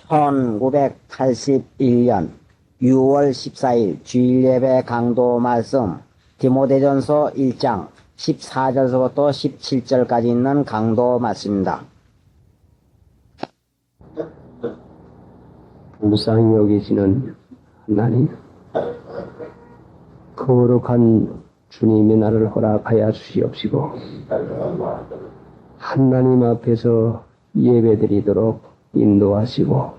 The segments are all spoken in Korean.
1981년 6월 14일 주일예배 강도 말씀 디모데전서 1장 14절서부터 17절까지 있는 강도 말씀입니다. 불쌍히 여기시는 하나님, 거룩한 주님의 나를 허락하여 주시옵시고 하나님 앞에서 예배드리도록 인도하시고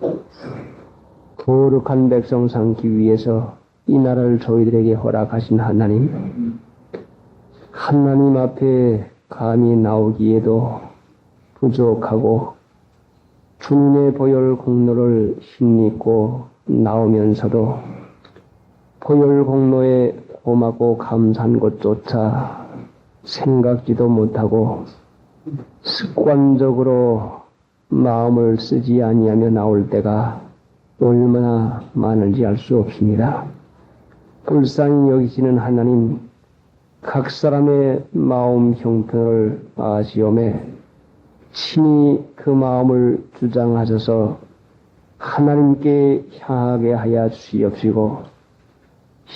거룩한 백성 삼기 위해서 이 나라를 저희들에게 허락하신 하나님, 하나님 앞에 감히 나오기에도 부족하고 주님의 보혈 공로를 힘입고 나오면서도 보혈 공로에 고맙고 감사한 것조차 생각지도 못하고 습관적으로 마음을 쓰지 아니하며 나올 때가 얼마나 많은지 알 수 없습니다. 불쌍히 여기시는 하나님, 각 사람의 마음 형편을 아시오매 친히 그 마음을 주장하셔서 하나님께 향하게 하여 주시옵시고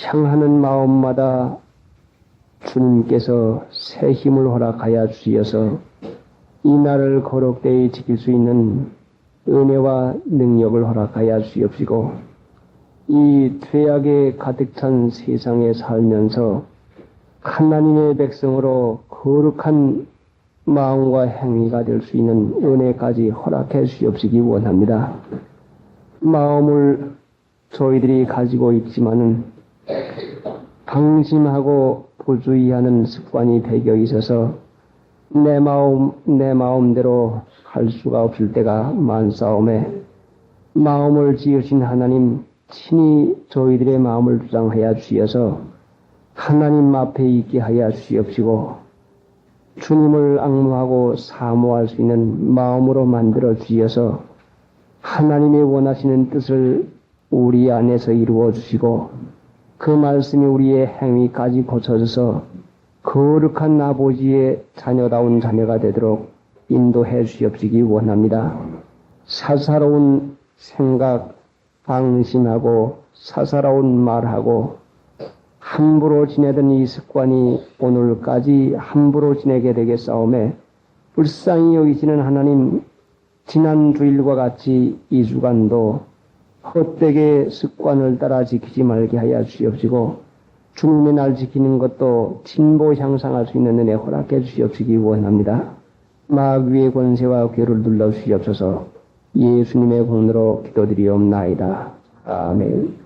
향하는 마음마다 주님께서 새 힘을 허락하여 주시어서 이 날을 거룩되이 지킬 수 있는 은혜와 능력을 허락하여 주시옵시고 이 죄악에 가득 찬 세상에 살면서 하나님의 백성으로 거룩한 마음과 행위가 될 수 있는 은혜까지 허락해 주시옵시기 원합니다. 마음을 저희들이 가지고 있지만은 방심하고 부주의하는 습관이 배겨 있어서 내 마음대로 할 수가 없을 때가 많사오매 마음을 지으신 하나님 친히 저희들의 마음을 주장하여 주시어서 하나님 앞에 있게 하여 주시옵시고 주님을 앙무하고 사모할 수 있는 마음으로 만들어 주셔서 하나님의 원하시는 뜻을 우리 안에서 이루어 주시고 그 말씀이 우리의 행위까지 고쳐져서 거룩한 아버지의 자녀다운 자녀가 되도록 인도해 주시옵시기 원합니다. 사사로운 생각, 방심하고 사사로운 말하고 함부로 지내던 이 습관이 오늘까지 함부로 지내게 되겠사오매 불쌍히 여기시는 하나님, 지난 주일과 같이 이 주간도 헛되게 습관을 따라 지키지 말게 하여 주시옵시고 주님의 날 지키는 것도 진보 향상할 수 있는 은혜 허락해 주시옵시기 원합니다. 마귀의 권세와 괴를 눌러 주시옵소서. 예수님의 공로로 기도드리옵나이다. 아멘.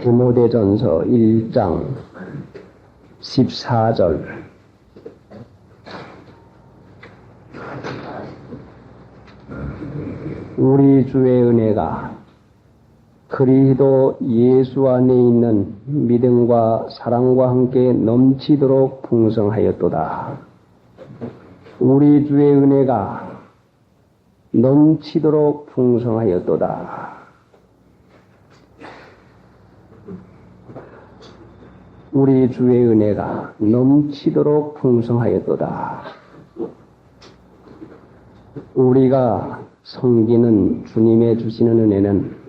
디모데전서 1장 14절. 우리 주의 은혜가 그리스도 예수 안에 있는 믿음과 사랑과 함께 넘치도록 풍성하였도다. 우리 주의 은혜가 넘치도록 풍성하였도다. 우리 주의 은혜가 넘치도록 풍성하였도다. 우리가 섬기는 주님의 주시는 은혜는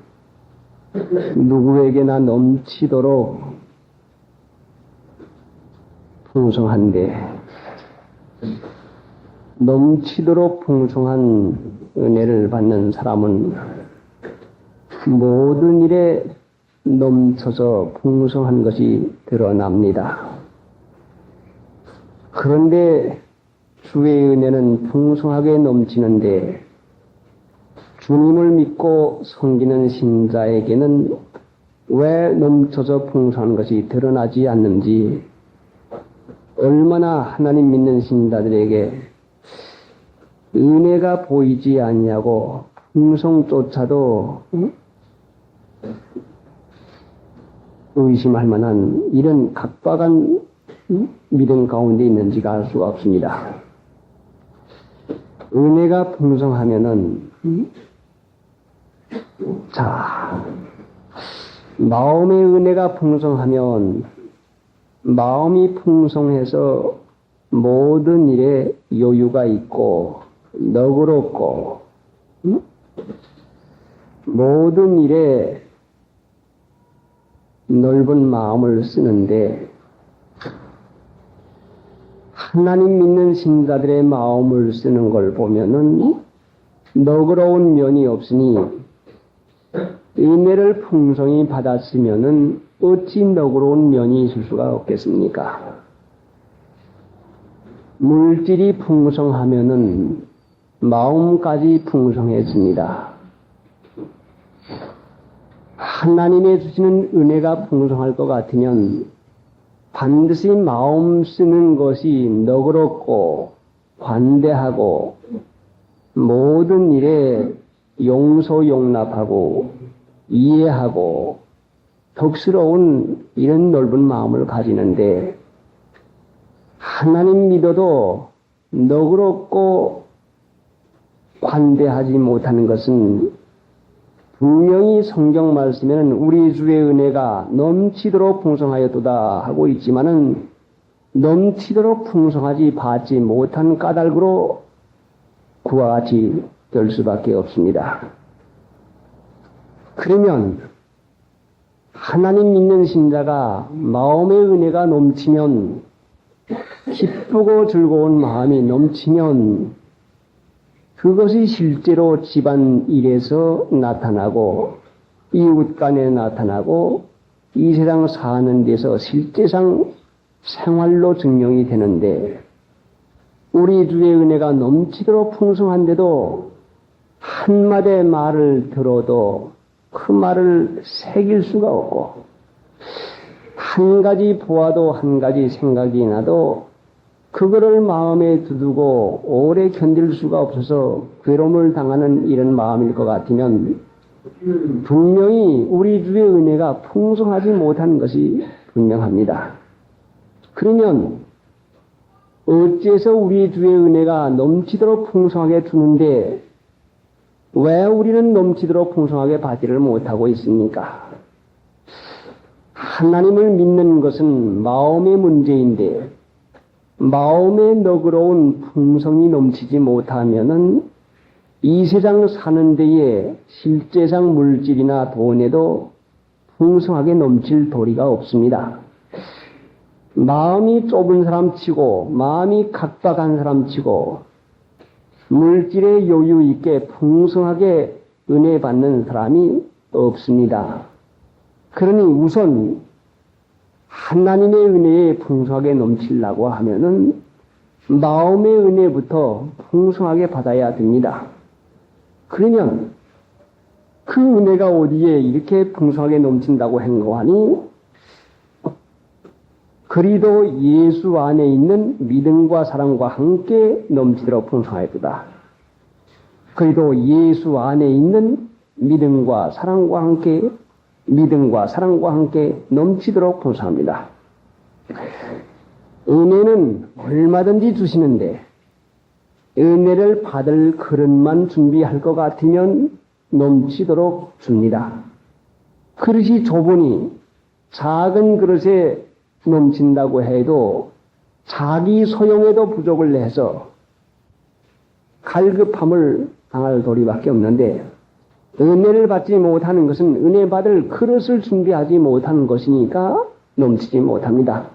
누구에게나 넘치도록 풍성한데 넘치도록 풍성한 은혜를 받는 사람은 모든 일에 넘쳐서 풍성한 것이 드러납니다. 그런데 주의 은혜는 풍성하게 넘치는데 주님을 믿고 섬기는 신자에게는 왜 넘쳐서 풍성한 것이 드러나지 않는지, 얼마나 하나님 믿는 신자들에게 은혜가 보이지 아니하고 풍성조차도 의심할 만한 이런 각박한 믿음 가운데 있는지가 알 수가 없습니다. 은혜가 풍성하면은 마음의 은혜가 풍성하면 마음이 풍성해서 모든 일에 여유가 있고 너그럽고 모든 일에 넓은 마음을 쓰는데 하나님 믿는 신자들의 마음을 쓰는 걸 보면은 너그러운 면이 없으니 은혜를 풍성히 받았으면은 어찌 너그러운 면이 있을 수가 없겠습니까? 물질이 풍성하면은 마음까지 풍성해집니다. 하나님의 주시는 은혜가 풍성할 것 같으면 반드시 마음 쓰는 것이 너그럽고 관대하고 모든 일에 용서 용납하고 이해하고 덕스러운 이런 넓은 마음을 가지는데 하나님 믿어도 너그럽고 관대하지 못하는 것은 분명히 성경 말씀에는 우리 주의 은혜가 넘치도록 풍성하였도다 하고 있지만은 넘치도록 풍성하지 받지 못한 까닭으로 그와 같이 될 수밖에 없습니다. 그러면 하나님 믿는 신자가 마음의 은혜가 넘치면 기쁘고 즐거운 마음이 넘치면 그것이 실제로 집안 일에서 나타나고 이웃 간에 나타나고 이 세상 사는 데서 실제상 생활로 증명이 되는데 우리 주의 은혜가 넘치도록 풍성한데도 한마디 말을 들어도 그 말을 새길 수가 없고 한 가지 보아도 한 가지 생각이 나도 그거를 마음에 두두고 오래 견딜 수가 없어서 괴로움을 당하는 이런 마음일 것 같으면 분명히 우리 주의 은혜가 풍성하지 못한 것이 분명합니다. 그러면 어째서 우리 주의 은혜가 넘치도록 풍성하게 주는데 왜 우리는 넘치도록 풍성하게 받지를 못하고 있습니까? 하나님을 믿는 것은 마음의 문제인데 마음의 너그러운 풍성이 넘치지 못하면은 이 세상 사는 데에 실제상 물질이나 돈에도 풍성하게 넘칠 도리가 없습니다. 마음이 좁은 사람 치고 마음이 각박한 사람 치고 물질에 여유 있게 풍성하게 은혜 받는 사람이 없습니다. 그러니 우선 하나님의 은혜에 풍성하게 넘치려고 하면은 마음의 은혜부터 풍성하게 받아야 됩니다. 그러면 그 은혜가 어디에 이렇게 풍성하게 넘친다고 행거하니 그리도 예수 안에 있는 믿음과 사랑과 함께 넘치도록 풍성하였다. 그리도 예수 안에 있는 믿음과 사랑과 함께 넘치도록 풍성합니다. 은혜는 얼마든지 주시는데 은혜를 받을 그릇만 준비할 것 같으면 넘치도록 줍니다. 그릇이 좁으니 작은 그릇에 넘친다고 해도 자기 소용에도 부족을 해서 갈급함을 당할 도리밖에 없는데 은혜를 받지 못하는 것은 은혜 받을 그릇을 준비하지 못하는 것이니까 넘치지 못합니다.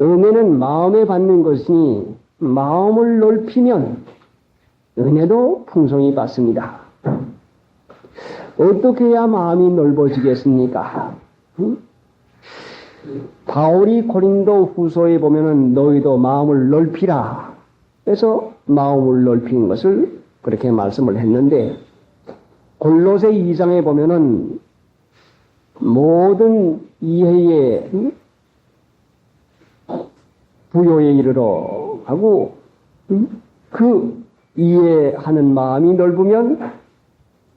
은혜는 마음에 받는 것이니 마음을 넓히면 은혜도 풍성히 받습니다. 어떻게 해야 마음이 넓어지겠습니까? 바울이 고린도 후서에 보면은 너희도 마음을 넓히라. 그래서 마음을 넓히는 것을 그렇게 말씀을 했는데 골로새 2장에 보면은 모든 이해에 부요에 이르러 하고 그 이해하는 마음이 넓으면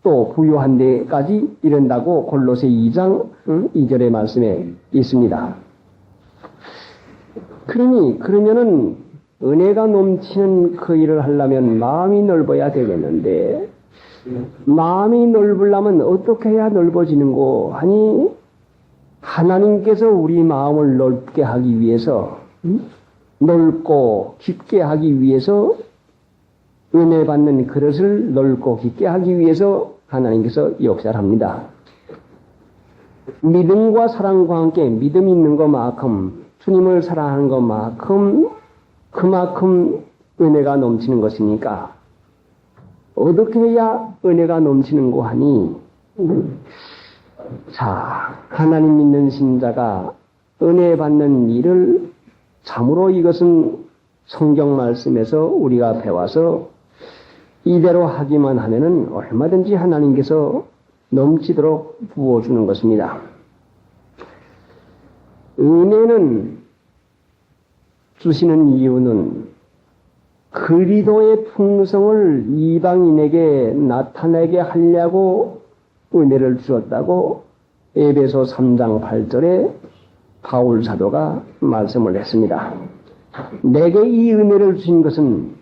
또 부요한 데까지 이른다고 골로새 2장 2절의 말씀에 있습니다. 그러면은 은혜가 넘치는 그 일을 하려면 마음이 넓어야 되겠는데 마음이 넓으려면 어떻게 해야 넓어지는고 하니 하나님께서 우리 마음을 넓게 하기 위해서 넓고 깊게 하기 위해서 은혜 받는 그릇을 넓고 깊게 하기 위해서 하나님께서 역사를 합니다. 믿음과 사랑과 함께 믿음이 있는 것만큼 주님을 사랑하는 것만큼 그만큼 은혜가 넘치는 것이니까 어떻게 해야 은혜가 넘치는고 하니 자, 하나님 믿는 신자가 은혜 받는 일을 참으로 이것은 성경 말씀에서 우리가 배워서 이대로 하기만 하면은 얼마든지 하나님께서 넘치도록 부어주는 것입니다. 은혜는 주시는 이유는 그리스도의 풍성을 이방인에게 나타내게 하려고 은혜를 주었다고 에베소 3장 8절에 바울 사도가 말씀을 했습니다. 내게 이 은혜를 주신 것은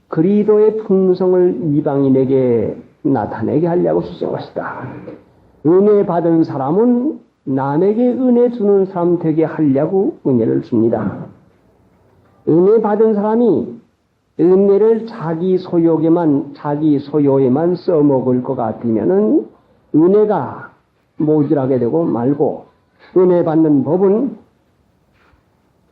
그리스도의 풍성을 이방인에게 나타내게 하려고 주신 것이다. 은혜 받은 사람은 남에게 은혜 주는 사람 되게 하려고 은혜를 줍니다. 은혜 받은 사람이 은혜를 자기 소요에만 써먹을 것 같으면은 은혜가 모자라게 되고 말고, 은혜 받는 법은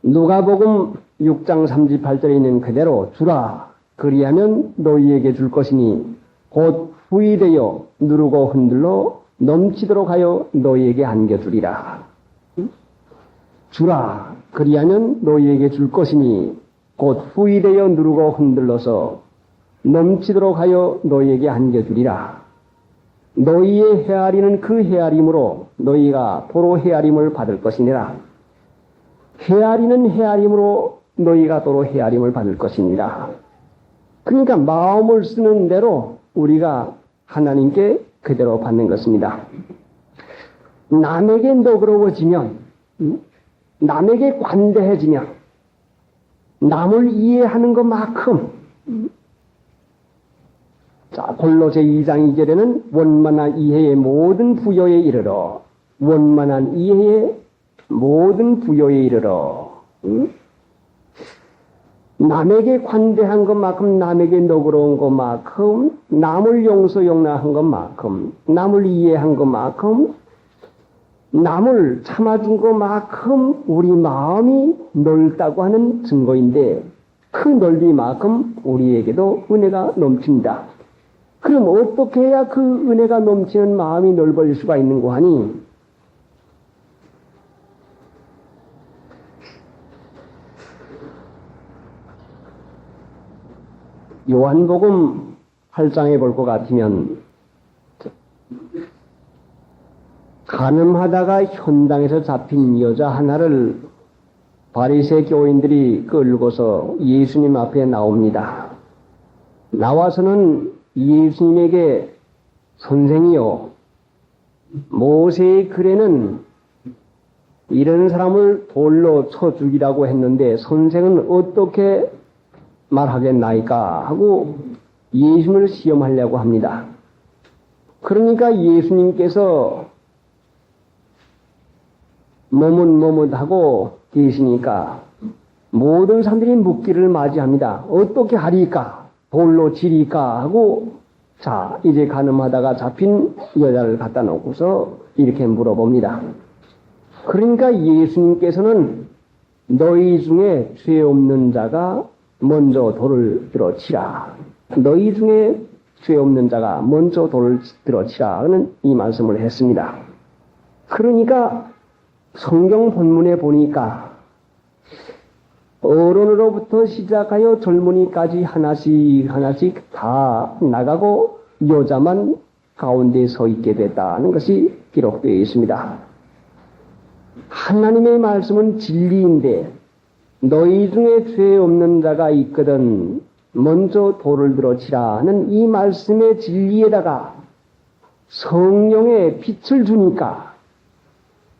누가복음 6장 38절에 있는 그대로 주라. 그리하면 너희에게 줄 것이니 곧 후이되어 누르고 흔들러 넘치도록 하여 너희에게 안겨주리라. 주라. 그리하면 너희에게 줄 것이니 곧 후이되어 누르고 흔들러서 넘치도록 하여 너희에게 안겨주리라. 너희의 헤아리는 그 헤아림으로 너희가 도로 헤아림을 받을 것이니라. 헤아리는 헤아림으로 너희가 도로 헤아림을 받을 것이니라. 그러니까 마음을 쓰는 대로 우리가 하나님께 그대로 받는 것입니다. 남에게 너그러워지면, 남에게 관대해지면, 남을 이해하는 것만큼, 자, 골로새 2장 2절에는 원만한 이해의 모든 부여에 이르러, 원만한 이해의 모든 부여에 이르러, 남에게 관대한 것만큼, 남에게 너그러운 것만큼, 남을 용서용납한 것만큼, 남을 이해한 것만큼, 남을 참아준 것만큼 우리 마음이 넓다고 하는 증거인데, 그 넓이만큼 우리에게도 은혜가 넘칩니다. 그럼 어떻게 해야 그 은혜가 넘치는 마음이 넓어질 수가 있는고 하니, 요한복음 8장에 볼 것 같으면 간음하다가 현당에서 잡힌 여자 하나를 바리새 교인들이 끌고서 예수님 앞에 나옵니다. 나와서는 예수님에게 선생이요, 모세의 글에는 이런 사람을 돌로 쳐 죽이라고 했는데 선생은 어떻게 말하겠나이까 하고 예수님을 시험하려고 합니다. 그러니까 예수님께서 머뭇머뭇하고 계시니까 모든 사람들이 묻기를 맞이합니다. 어떻게 하리까? 돌로 치리까? 하고, 자, 이제 간음하다가 잡힌 여자를 갖다 놓고서 이렇게 물어봅니다. 그러니까 예수님께서는 너희 중에 죄 없는 자가 먼저 돌을 들어 치라. 너희 중에 죄 없는 자가 먼저 돌을 들어 치라. 는 이 말씀을 했습니다. 그러니까 성경 본문에 보니까 어른으로부터 시작하여 젊은이까지 하나씩 다 나가고 여자만 가운데 서 있게 됐다는 것이 기록되어 있습니다. 하나님의 말씀은 진리인데 너희 중에 죄 없는 자가 있거든 먼저 돌을 들어 치라는 이 말씀의 진리에다가 성령의 빛을 주니까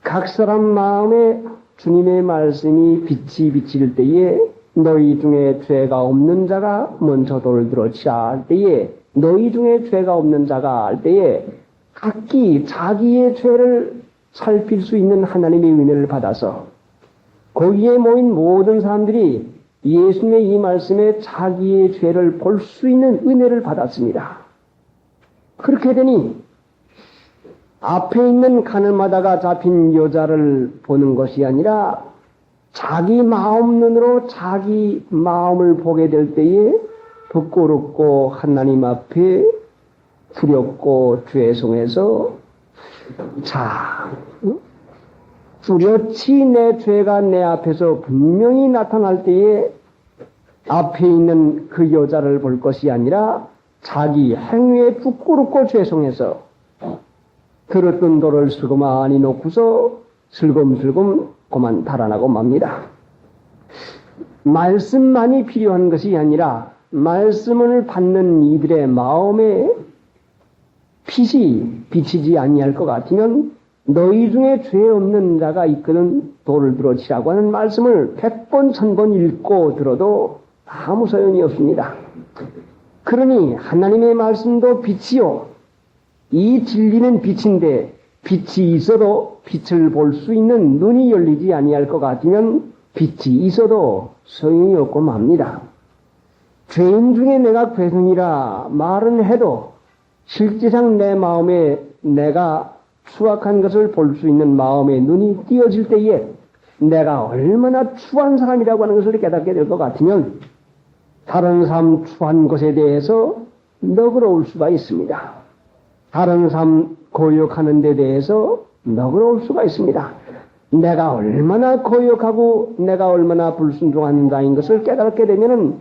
각 사람 마음에 주님의 말씀이 빛이 비칠 때에 너희 중에 죄가 없는 자가 먼저 돌을 들어 치라 할 때에 너희 중에 죄가 없는 자가 할 때에 각기 자기의 죄를 살필 수 있는 하나님의 은혜를 받아서 거기에 모인 모든 사람들이 예수님의 이 말씀에 자기의 죄를 볼 수 있는 은혜를 받았습니다. 그렇게 되니 앞에 있는 가늠하다가 잡힌 여자를 보는 것이 아니라 자기 마음 눈으로 자기 마음을 보게 될 때에 부끄럽고 하나님 앞에 두렵고 죄송해서 뚜렷이 내 죄가 내 앞에서 분명히 나타날 때에 앞에 있는 그 여자를 볼 것이 아니라 자기 행위에 부끄럽고 죄송해서 들었던 돌을 슬그머니 놓고서 슬금슬금 그만 달아나고 맙니다. 말씀만이 필요한 것이 아니라 말씀을 받는 이들의 마음에 빛이 비치지 아니할 것 같으면 너희 중에 죄 없는 자가 있거든 돌을 들어 치라고 하는 말씀을 100번 1000번 읽고 들어도 아무 소용이 없습니다. 그러니 하나님의 말씀도 빛이요 이 진리는 빛인데 빛이 있어도 빛을 볼 수 있는 눈이 열리지 아니할 것 같으면 빛이 있어도 소용이 없고 맙니다. 죄인 중에 내가 괴성이라 말은 해도 실제상 내 마음에 내가 추악한 것을 볼 수 있는 마음의 눈이 띄어질 때에 내가 얼마나 추한 사람이라고 하는 것을 깨닫게 될 것 같으면 다른 사람 추한 것에 대해서 너그러울 수가 있습니다. 다른 사람 고역하는 데 대해서 너그러울 수가 있습니다. 내가 얼마나 고역하고 내가 얼마나 불순종한 자인 것을 깨닫게 되면은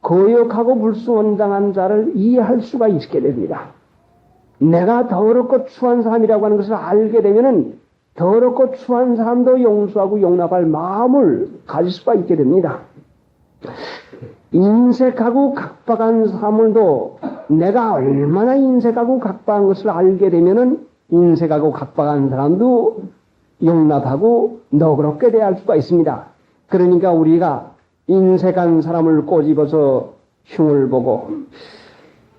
고역하고 불순종한 자를 이해할 수가 있게 됩니다. 내가 더럽고 추한 사람이라고 하는 것을 알게 되면은 더럽고 추한 사람도 용서하고 용납할 마음을 가질 수가 있게 됩니다. 인색하고 각박한 사물도 내가 얼마나 인색하고 각박한 것을 알게 되면은 인색하고 각박한 사람도 용납하고 너그럽게 대할 수가 있습니다. 그러니까 우리가 인색한 사람을 꼬집어서 흉을 보고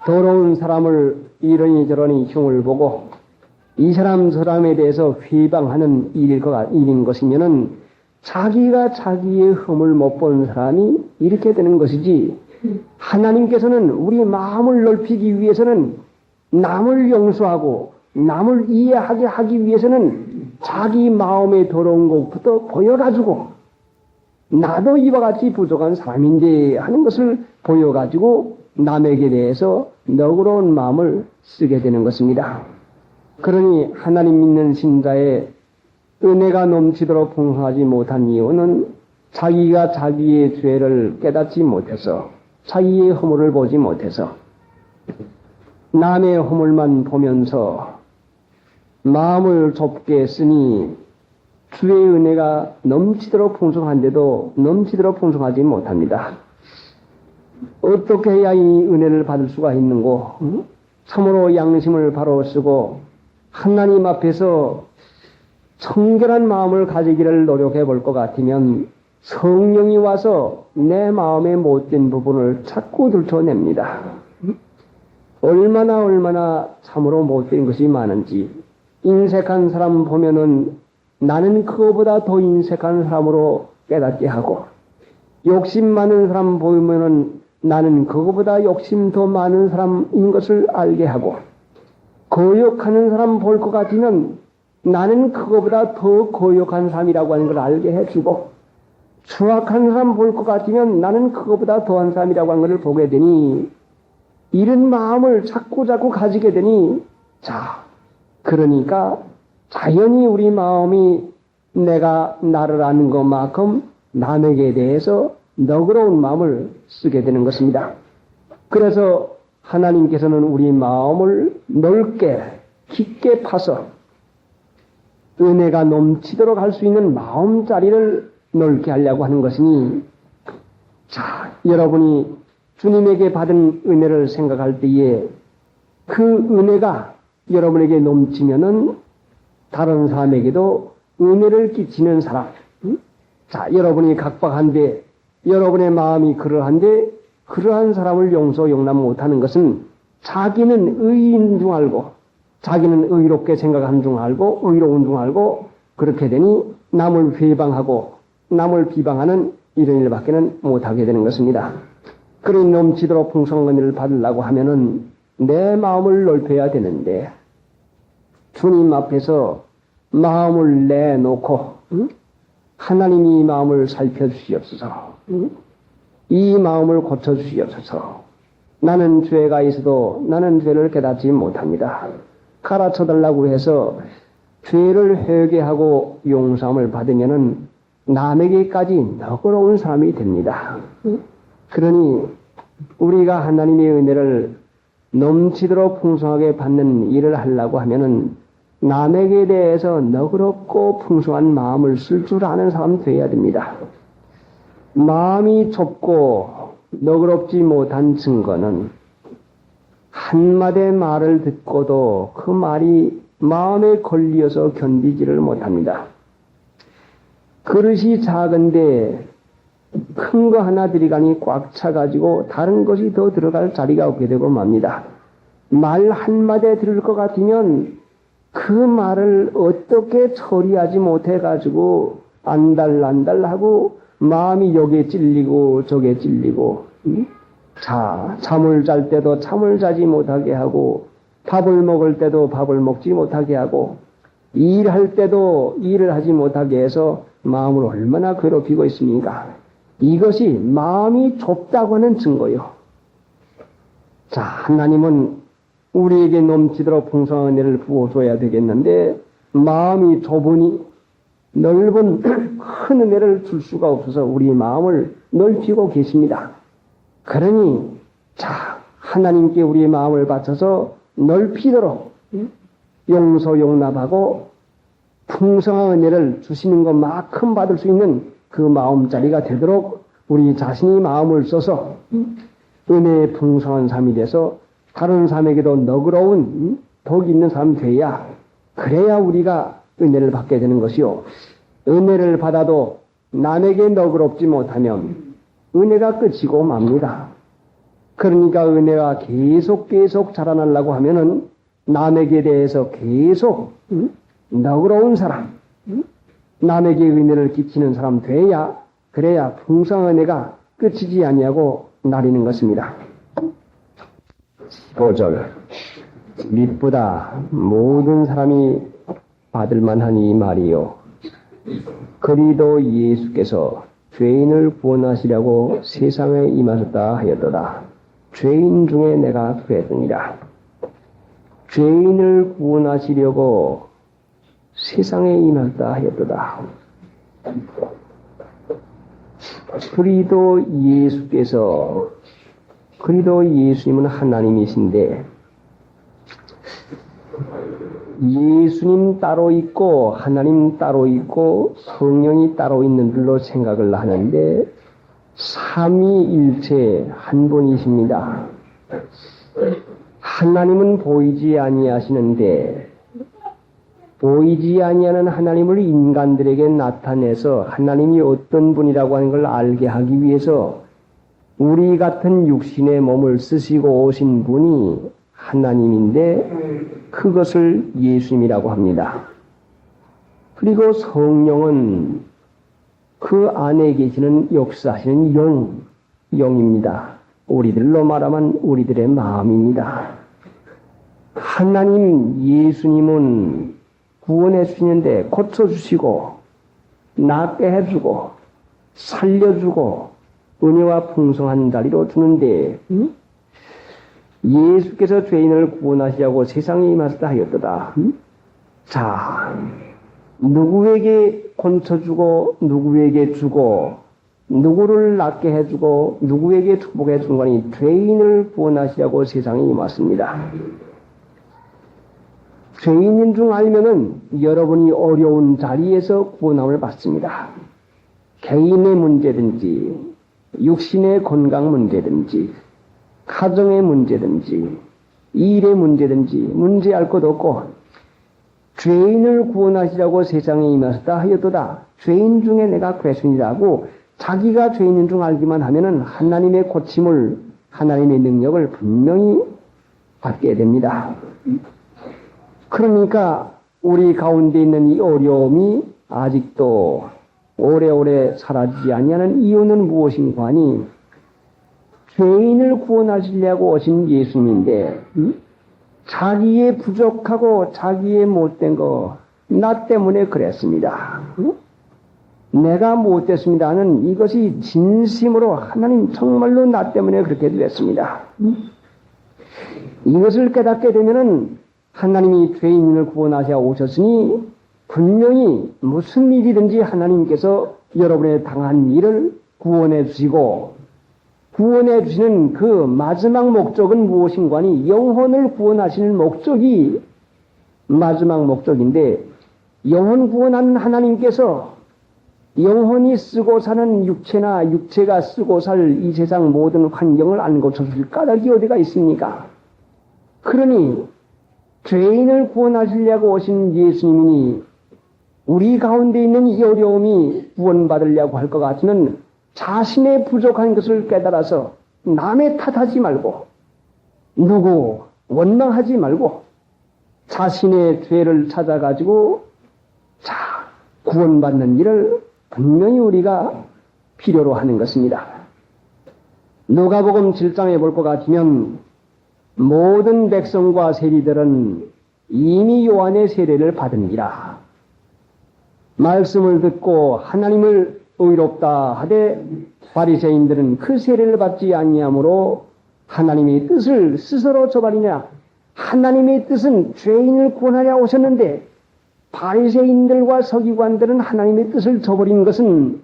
더러운 사람을 이러니 저러니 흉을 보고 이 사람 저 사람에 대해서 회방하는 일인 것이면은 자기가 자기의 흠을 못 본 사람이 이렇게 되는 것이지 하나님께서는 우리 마음을 넓히기 위해서는 남을 용서하고 남을 이해하게 하기 위해서는 자기 마음의 더러운 것부터 보여가지고 나도 이와 같이 부족한 사람인데 하는 것을 보여가지고 남에게 대해서 너그러운 마음을 쓰게 되는 것입니다. 그러니 하나님 믿는 신자의 은혜가 넘치도록 풍성하지 못한 이유는 자기가 자기의 죄를 깨닫지 못해서 자기의 허물을 보지 못해서 남의 허물만 보면서 마음을 좁게 쓰니 주의 은혜가 넘치도록 풍성한데도 넘치도록 풍성하지 못합니다. 어떻게 해야 이 은혜를 받을 수가 있는고? 참으로 양심을 바로 쓰고 하나님 앞에서 청결한 마음을 가지기를 노력해 볼 것 같으면 성령이 와서 내 마음의 못된 부분을 자꾸 들춰냅니다. 얼마나 참으로 못된 것이 많은지 인색한 사람 보면은 나는 그거보다 더 인색한 사람으로 깨닫게 하고 욕심 많은 사람 보면은 나는 그거보다 욕심 더 많은 사람인 것을 알게 하고 거역하는 사람 볼 것 같으면 나는 그거보다 더 거역한 사람이라고 하는 걸 알게 해주고 추악한 사람 볼 것 같으면 나는 그거보다 더한 사람이라고 하는 것을 보게 되니 이런 마음을 자꾸 가지게 되니 그러니까 자연히 우리 마음이 내가 나를 아는 것만큼 남에게 대해서 너그러운 마음을 쓰게 되는 것입니다. 그래서 하나님께서는 우리 마음을 넓게 깊게 파서 은혜가 넘치도록 할 수 있는 마음자리를 넓게 하려고 하는 것이니 여러분이 주님에게 받은 은혜를 생각할 때에 그 은혜가 여러분에게 넘치면은 다른 사람에게도 은혜를 끼치는 사람. 여러분이 각박한데 여러분의 마음이 그러한데 그러한 사람을 용서 용납 못하는 것은 자기는 의인 줄 알고 자기는 의롭게 생각한 줄 알고 의로운 줄 알고 그렇게 되니 남을 회방하고 남을 비방하는 이런 일밖에는 못하게 되는 것입니다. 그런 넘치도록 풍성한 은혜를 받으려고 하면은 내 마음을 넓혀야 되는데 주님 앞에서 마음을 내놓고 하나님이 이 마음을 살펴주시옵소서. 이 마음을 고쳐주시옵소서. 나는 죄가 있어도 나는 죄를 깨닫지 못합니다. 가르쳐달라고 해서 죄를 회개하고 용서함을 받으면은 남에게까지 너그러운 사람이 됩니다. 그러니 우리가 하나님의 은혜를 넘치도록 풍성하게 받는 일을 하려고 하면은 남에게 대해서 너그럽고 풍성한 마음을 쓸 줄 아는 사람 되어야 됩니다. 마음이 좁고 너그럽지 못한 증거는 한마디 말을 듣고도 그 말이 마음에 걸려서 견디지를 못합니다. 그릇이 작은데 큰 거 하나 들이가니 꽉 차가지고 다른 것이 더 들어갈 자리가 없게 되고 맙니다. 말 한마디 들을 것 같으면 그 말을 어떻게 처리하지 못해가지고 안달하고 마음이 여기에 찔리고 저게 찔리고 잠을 잘 때도 잠을 자지 못하게 하고 밥을 먹을 때도 밥을 먹지 못하게 하고 일할 때도 일을 하지 못하게 해서 마음을 얼마나 괴롭히고 있습니까? 이것이 마음이 좁다고 하는 증거요. 자, 하나님은 우리에게 넘치도록 풍성한 은혜를 부어줘야 되겠는데 마음이 좁으니 넓은 큰 은혜를 줄 수가 없어서 우리 마음을 넓히고 계십니다. 그러니 자, 하나님께 우리의 마음을 바쳐서 넓히도록 용서 용납하고 풍성한 은혜를 주시는 것만큼 받을 수 있는 그 마음자리가 되도록 우리 자신이 마음을 써서 은혜의 풍성한 삶이 돼서 다른 사람에게도 너그러운 덕이 있는 사람이 돼야 그래야 우리가 은혜를 받게 되는 것이요. 은혜를 받아도 남에게 너그럽지 못하면 은혜가 끝이고 맙니다. 그러니까 은혜가 계속 자라나려고 하면은 남에게 대해서 계속 너그러운 사람, 남에게 은혜를 끼치는 사람 돼야 그래야 풍성한 은혜가 끝이지 아니하고 나리는 것입니다. 5절 미쁘다 모든 사람이 받을 만한 이 말이요 그리도 예수께서 죄인을 구원하시려고 세상에 임하셨다 하였도다. 죄인 중에 내가 그랬느니라. 죄인을 구원하시려고 세상에 임하셨다 하였도다. 그리도 예수님은 하나님이신데 예수님 따로 있고 하나님 따로 있고 성령이 따로 있는 줄로 생각을 하는데 삼위일체 한 분이십니다. 하나님은 보이지 아니하시는데 보이지 아니하는 하나님을 인간들에게 나타내서 하나님이 어떤 분이라고 하는 걸 알게 하기 위해서 우리 같은 육신의 몸을 쓰시고 오신 분이 하나님인데 그것을 예수님이라고 합니다. 그리고 성령은 그 안에 계시는 역사하시는 영입니다. 우리들로 말하면 우리들의 마음입니다. 하나님 예수님은 구원해 주시는데 고쳐주시고 낫게 해주고 살려주고 은혜와 풍성한 자리로 주는데 예수께서 죄인을 구원하시려고 세상에 임하셨다 하였도다. 자, 누구에게 고쳐주고 누구에게 주고 누구를 낫게 해주고 누구에게 축복해 주는 거니 죄인을 구원하시려고 세상에 임했습니다. 죄인인 줄 알면은 여러분이 어려운 자리에서 구원함을 받습니다. 개인의 문제든지 육신의 건강 문제든지 가정의 문제든지 일의 문제든지 문제할 것 없고 죄인을 구원하시라고 세상에 임하셨다 하였도다. 죄인 중에 내가 괴순이라고 자기가 죄인인 줄 알기만 하면은 하나님의 고침을 하나님의 능력을 분명히 받게 됩니다. 그러니까 우리 가운데 있는 이 어려움이 아직도 오래오래 사라지지 아니하는 이유는 무엇인가 하니 죄인을 구원하시려고 오신 예수님인데 자기의 부족하고 자기의 못된 거 나 때문에 그랬습니다. 내가 못됐습니다는 이것이 진심으로 하나님 정말로 나 때문에 그렇게 됐습니다. 이것을 깨닫게 되면은 하나님이 죄인을 구원하셔 오셨으니 분명히 무슨 일이든지 하나님께서 여러분의 당한 일을 구원해 주시고 구원해 주시는 그 마지막 목적은 무엇인가 하니 영혼을 구원하시는 목적이 마지막 목적인데 영혼 구원하는 하나님께서 영혼이 쓰고 사는 육체나 육체가 쓰고 살 이 세상 모든 환경을 안 고쳐줄 까닭이 어디가 있습니까? 그러니 죄인을 구원하시려고 오신 예수님이니 우리 가운데 있는 이 어려움이 구원받으려고 할 것 같으면 자신의 부족한 것을 깨달아서 남의 탓하지 말고 누구 원망하지 말고 자신의 죄를 찾아가지고 구원받는 일을 분명히 우리가 필요로 하는 것입니다. 누가복음 7장에 볼 것 같으면 모든 백성과 세리들은 이미 요한의 세례를 받으니라. 말씀을 듣고 하나님을 의롭다 하되 바리새인들은 그 세례를 받지 아니하므로 하나님의 뜻을 스스로 저버리냐. 하나님의 뜻은 죄인을 구원하려 오셨는데 바리새인들과 서기관들은 하나님의 뜻을 저버린 것은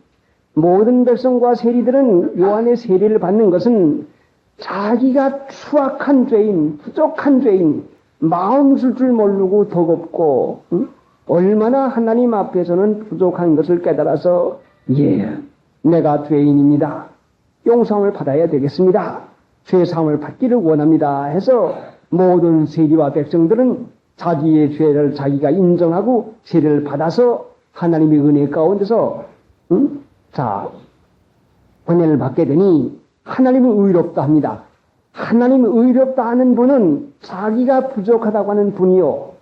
모든 백성과 세리들은 요한의 세례를 받는 것은 자기가 추악한 죄인, 부족한 죄인, 마음 쓸 줄 모르고 더겁고 얼마나 하나님 앞에서는 부족한 것을 깨달아서 내가 죄인입니다. 용서함을 받아야 되겠습니다. 죄사함을 받기를 원합니다. 해서 모든 세리와 백성들은 자기의 죄를 자기가 인정하고 세례를 받아서 하나님의 은혜 가운데서 은혜를 받게 되니 하나님은 의롭다 합니다. 하나님은 의롭다 하는 분은 자기가 부족하다고 하는 분이요.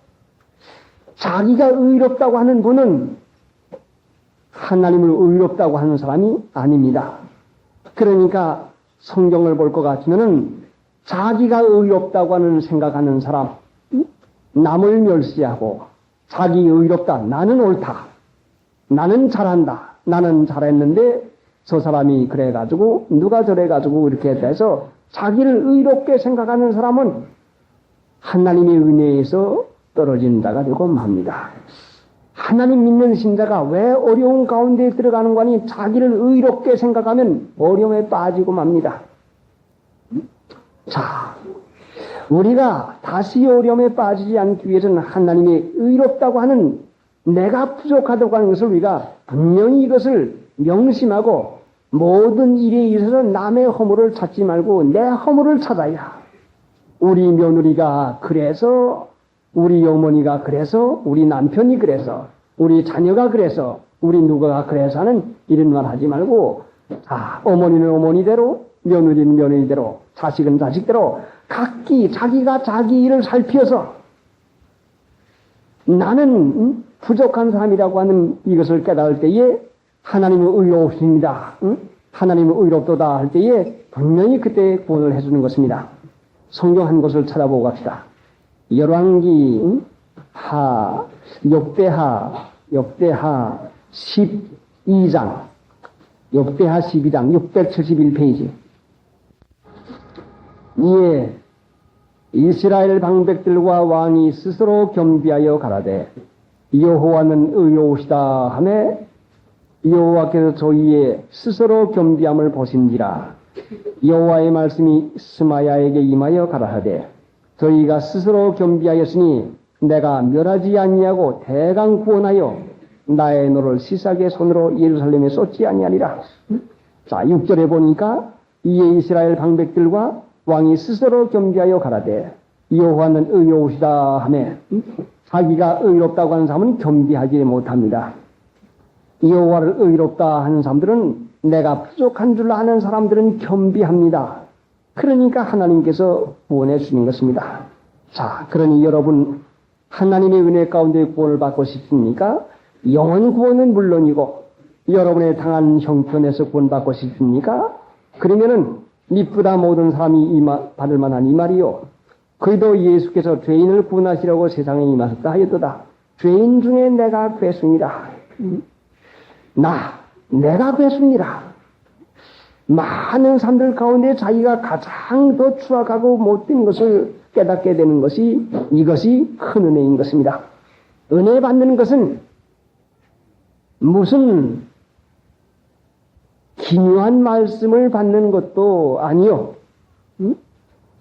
자기가 의롭다고 하는 분은 하나님을 의롭다고 하는 사람이 아닙니다. 그러니까 성경을 볼 것 같으면은 자기가 의롭다고 하는 생각하는 사람, 남을 멸시하고 자기 의롭다, 나는 옳다, 나는 잘한다, 나는 잘했는데 저 사람이 그래가지고 누가 저래가지고 이렇게 해서 자기를 의롭게 생각하는 사람은 하나님의 은혜에서 떨어진 자가 되고 맙니다. 하나님 믿는 신자가 왜 어려운 가운데 들어가는 거니 자기를 의롭게 생각하면 어려움에 빠지고 맙니다. 자, 우리가 다시 어려움에 빠지지 않기 위해서는 하나님의 의롭다고 하는 내가 부족하다고 하는 것을 우리가 분명히 이것을 명심하고 모든 일에 있어서 남의 허물을 찾지 말고 내 허물을 찾아야 우리 며느리가 그래서 우리 어머니가 그래서 우리 남편이 그래서 우리 자녀가 그래서 우리 누가가 그래서 하는 이런 말 하지 말고 어머니는 어머니대로 며느리는 며느리대로 자식은 자식대로 각기 자기가 자기 일을 살피어서 나는 부족한 사람이라고 하는 이것을 깨달을 때에 하나님은 의로우십니다. 하나님은 의롭도다 할 때에 분명히 그때 구원을 해주는 것입니다. 성경 한 곳을 찾아보고 갑시다. 열왕기 역대하 12장 671페이지. 이에 이스라엘 방백들과 왕이 스스로 겸비하여 가라되 여호와는 의로우시다 하며 여호와께서 저희의 스스로 겸비함을 보신지라. 여호와의 말씀이 스마야에게 임하여 가라하되 저희가 스스로 겸비하였으니 내가 멸하지 아니하고 대강 구원하여 나의 노를 시삭의 손으로 예루살렘에 쏟지 아니하리라. 자, 6절에 보니까 이에 이스라엘 방백들과 왕이 스스로 겸비하여 가라되 여호와는 의로우시다 하며 자기가 의롭다고 하는 사람은 겸비하지 못합니다. 여호와를 의롭다 하는 사람들은 내가 부족한 줄 아는 사람들은 겸비합니다. 그러니까 하나님께서 구원해 주시는 것입니다. 자, 그러니 여러분 하나님의 은혜 가운데 구원을 받고 싶습니까? 영원 구원은 물론이고 여러분의 당한 형편에서 구원받고 싶습니까? 그러면은 미쁘다 모든 사람이 받을 만한 이 말이요. 그래도 예수께서 죄인을 구원하시려고 세상에 임하셨다 하였도다. 죄인 중에 내가 괴순이라. 내가 괴순이라. 많은 사람들 가운데 자기가 가장 더 추악하고 못된 것을 깨닫게 되는 것이 이것이 큰 은혜인 것입니다. 은혜 받는 것은 무슨 기묘한 말씀을 받는 것도 아니요.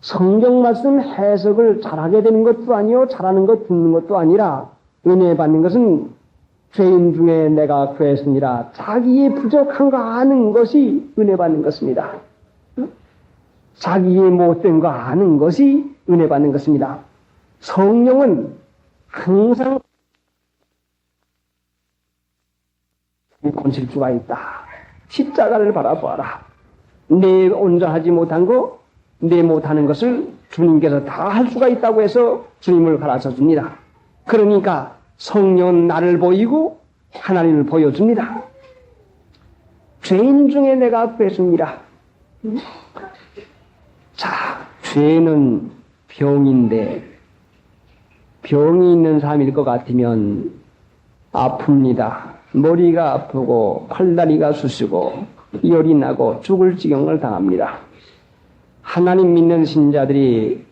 성경 말씀 해석을 잘하게 되는 것도 아니요. 잘하는 것 듣는 것도 아니라 은혜 받는 것은 죄인 중에 내가 괴했으니라. 자기의 부족한 거 아는 것이 은혜 받는 것입니다. 자기의 못된 거 아는 것이 은혜 받는 것입니다. 성령은 항상 권실주가 있다. 십자가를 바라보아라. 내 혼자 하지 못한 거, 내 못하는 것을 주님께서 다 할 수가 있다고 해서 주님을 가르쳐 줍니다. 그러니까 성령은 나를 보이고 하나님을 보여줍니다. 죄인 중에 내가 괴습니다. 자, 죄는 병인데 병이 있는 사람일 것 같으면 아픕니다. 머리가 아프고 팔다리가 쑤시고 열이 나고 죽을 지경을 당합니다. 하나님 믿는 신자들이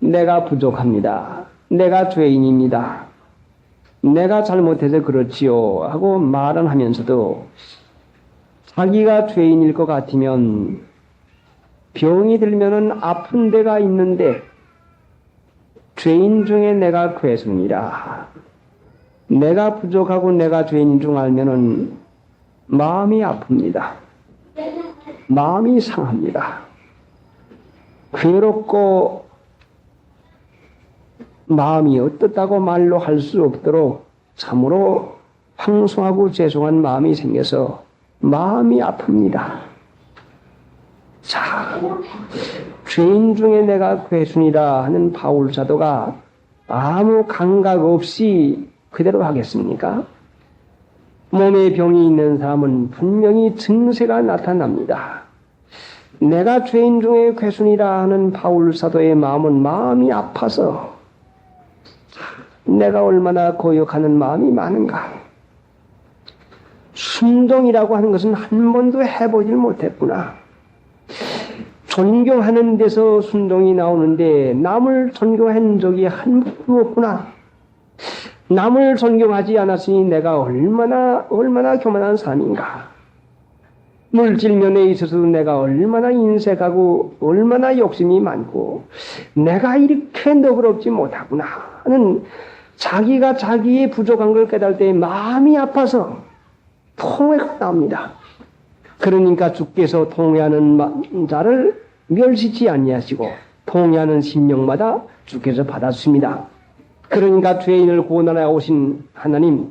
내가 부족합니다. 내가 죄인입니다. 내가 잘못해서 그렇지요 하고 말은 하면서도 자기가 죄인일 것 같으면 병이 들면은 아픈 데가 있는데 죄인 중에 내가 괴순이라. 내가 부족하고 내가 죄인 중 알면은 마음이 아픕니다. 마음이 상합니다. 괴롭고 마음이 어떻다고 말로 할 수 없도록 참으로 황송하고 죄송한 마음이 생겨서 마음이 아픕니다. 자, 죄인 중에 내가 괴순이라 하는 바울 사도가 아무 감각 없이 그대로 하겠습니까? 몸에 병이 있는 사람은 분명히 증세가 나타납니다. 내가 죄인 중에 괴순이라 하는 바울 사도의 마음은 마음이 아파서 내가 얼마나 고역하는 마음이 많은가. 순종이라고 하는 것은 한 번도 해보질 못했구나. 존경하는 데서 순종이 나오는데 남을 존경한 적이 한 번도 없구나. 남을 존경하지 않았으니 내가 얼마나 교만한 사람인가. 물질면에 있어서도 내가 얼마나 인색하고 얼마나 욕심이 많고 내가 이렇게 너그럽지 못하구나 하는 자기가 자기의 부족한 걸 깨달을 때 마음이 아파서 통회가 나옵니다. 그러니까 주께서 통회하는 자를 멸시치 아니하시고 통회하는 심령마다 주께서 받아주십니다. 그러니까 죄인을 구원하러 오신 하나님,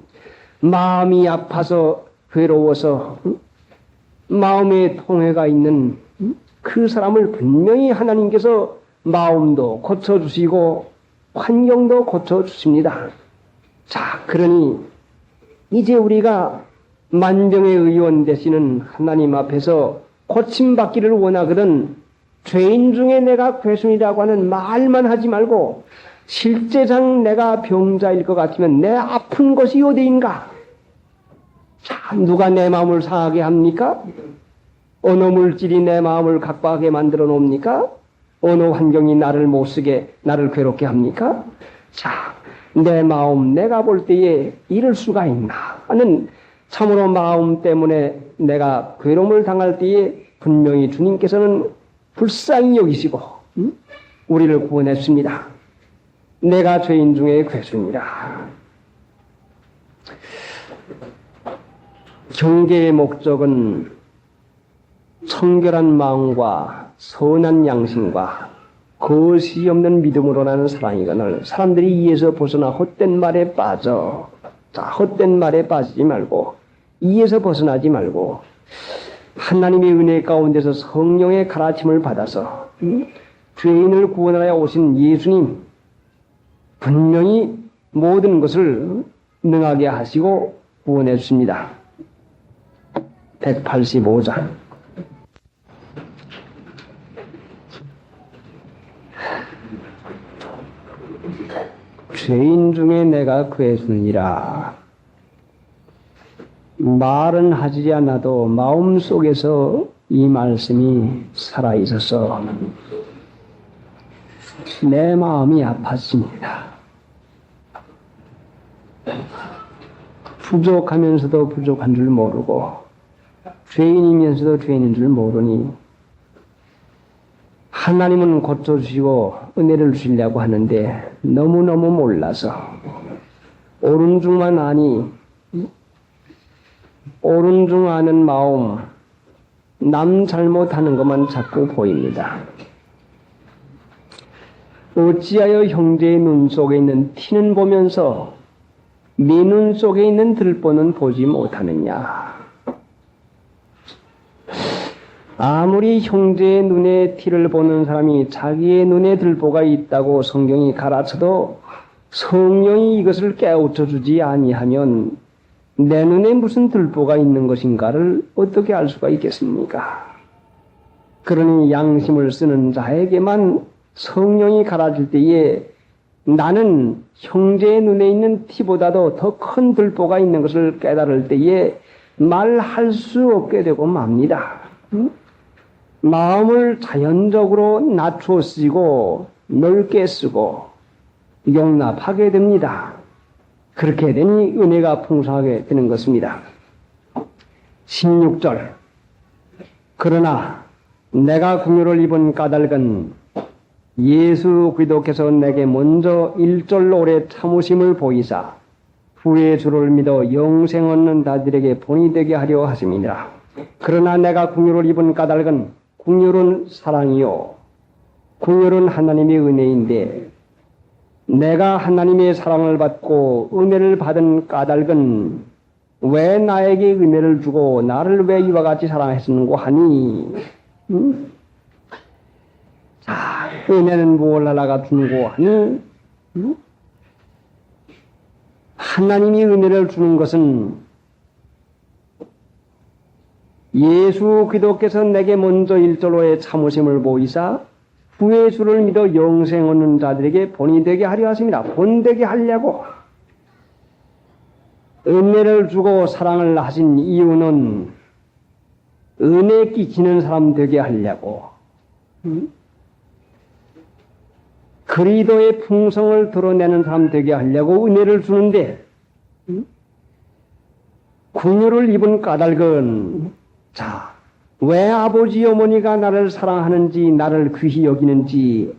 마음이 아파서 괴로워서 마음에 통회가 있는 그 사람을 분명히 하나님께서 마음도 고쳐주시고 환경도 고쳐주십니다. 자, 그러니 이제 우리가 만병의 의원 되시는 하나님 앞에서 고침받기를 원하거든 죄인 중에 내가 괴순이라고 하는 말만 하지 말고 실제상 내가 병자일 것 같으면 내 아픈 것이 어디인가? 자, 누가 내 마음을 상하게 합니까? 어느 물질이 내 마음을 각박하게 만들어 놓습니까? 어느 환경이 나를 못쓰게, 나를 괴롭게 합니까? 자, 내 마음 내가 볼 때에 이럴 수가 있나 하는 참으로 마음 때문에 내가 괴로움을 당할 때에 분명히 주님께서는 불쌍히 여기시고 우리를 구원했습니다. 내가 죄인 중에 괴순이라. 경계의 목적은 청결한 마음과 선한 양심과 거짓이 없는 믿음으로라는 사랑이거늘 사람들이 이에서 벗어나 헛된 말에 빠져. 자, 헛된 말에 빠지지 말고 이에서 벗어나지 말고 하나님의 은혜 가운데서 성령의 가르침을 받아서 죄인을 구원하여 오신 예수님 분명히 모든 것을 능하게 하시고 구원해 주십니다. 185장. 죄인 중에 내가 구해주느니라. 말은 하지 않아도 마음속에서 이 말씀이 살아있어서 내 마음이 아팠습니다. 부족하면서도 부족한 줄 모르고 죄인이면서도 죄인인 줄 모르니 하나님은 고쳐주시고 은혜를 주시려고 하는데 너무너무 몰라서 옳은 중만 아니 옳은 중 아는 마음 남 잘못하는 것만 자꾸 보입니다. 어찌하여 형제의 눈 속에 있는 티는 보면서 네 눈 속에 있는 들보는 보지 못하느냐. 아무리 형제의 눈에 티를 보는 사람이 자기의 눈에 들보가 있다고 성경이 가르쳐도 성령이 이것을 깨우쳐 주지 아니하면 내 눈에 무슨 들보가 있는 것인가를 어떻게 알 수가 있겠습니까? 그러니 양심을 쓰는 자에게만 성령이 가르칠 때에 나는 형제의 눈에 있는 티보다도 더 큰 들보가 있는 것을 깨달을 때에 말할 수 없게 되고 맙니다. 마음을 자연적으로 낮추어 쓰고 넓게 쓰고 용납하게 됩니다. 그렇게 되니 은혜가 풍성하게 되는 것입니다. 16절. 그러나 내가 긍휼을 입은 까닭은 예수 그리스도께서 내게 먼저 일절로 오래 참으심을 보이사 후에 주를 믿어 영생 얻는 자들에게 본이 되게 하려 하심이니라. 그러나 내가 긍휼을 입은 까닭은 긍휼은 사랑이요 긍휼은 하나님의 은혜인데 내가 하나님의 사랑을 받고 은혜를 받은 까닭은 왜 나에게 은혜를 주고 나를 왜 이와 같이 사랑했는고 하니 자, 은혜는 무엇을 하다가 주는고 하니 하나님이 은혜를 주는 것은 예수 그리스도께서 내게 먼저 일절로의 참으심을 보이사 후에 주를 믿어 영생 얻는 자들에게 본이 되게 하려 하십니다. 본되게 하려고 은혜를 주고 사랑을 하신 이유는 은혜 끼치는 사람 되게 하려고 그리스도의 풍성을 드러내는 사람 되게 하려고 은혜를 주는데 긍휼을 입은 까닭은 자, 왜 아버지 어머니가 나를 사랑하는지 나를 귀히 여기는지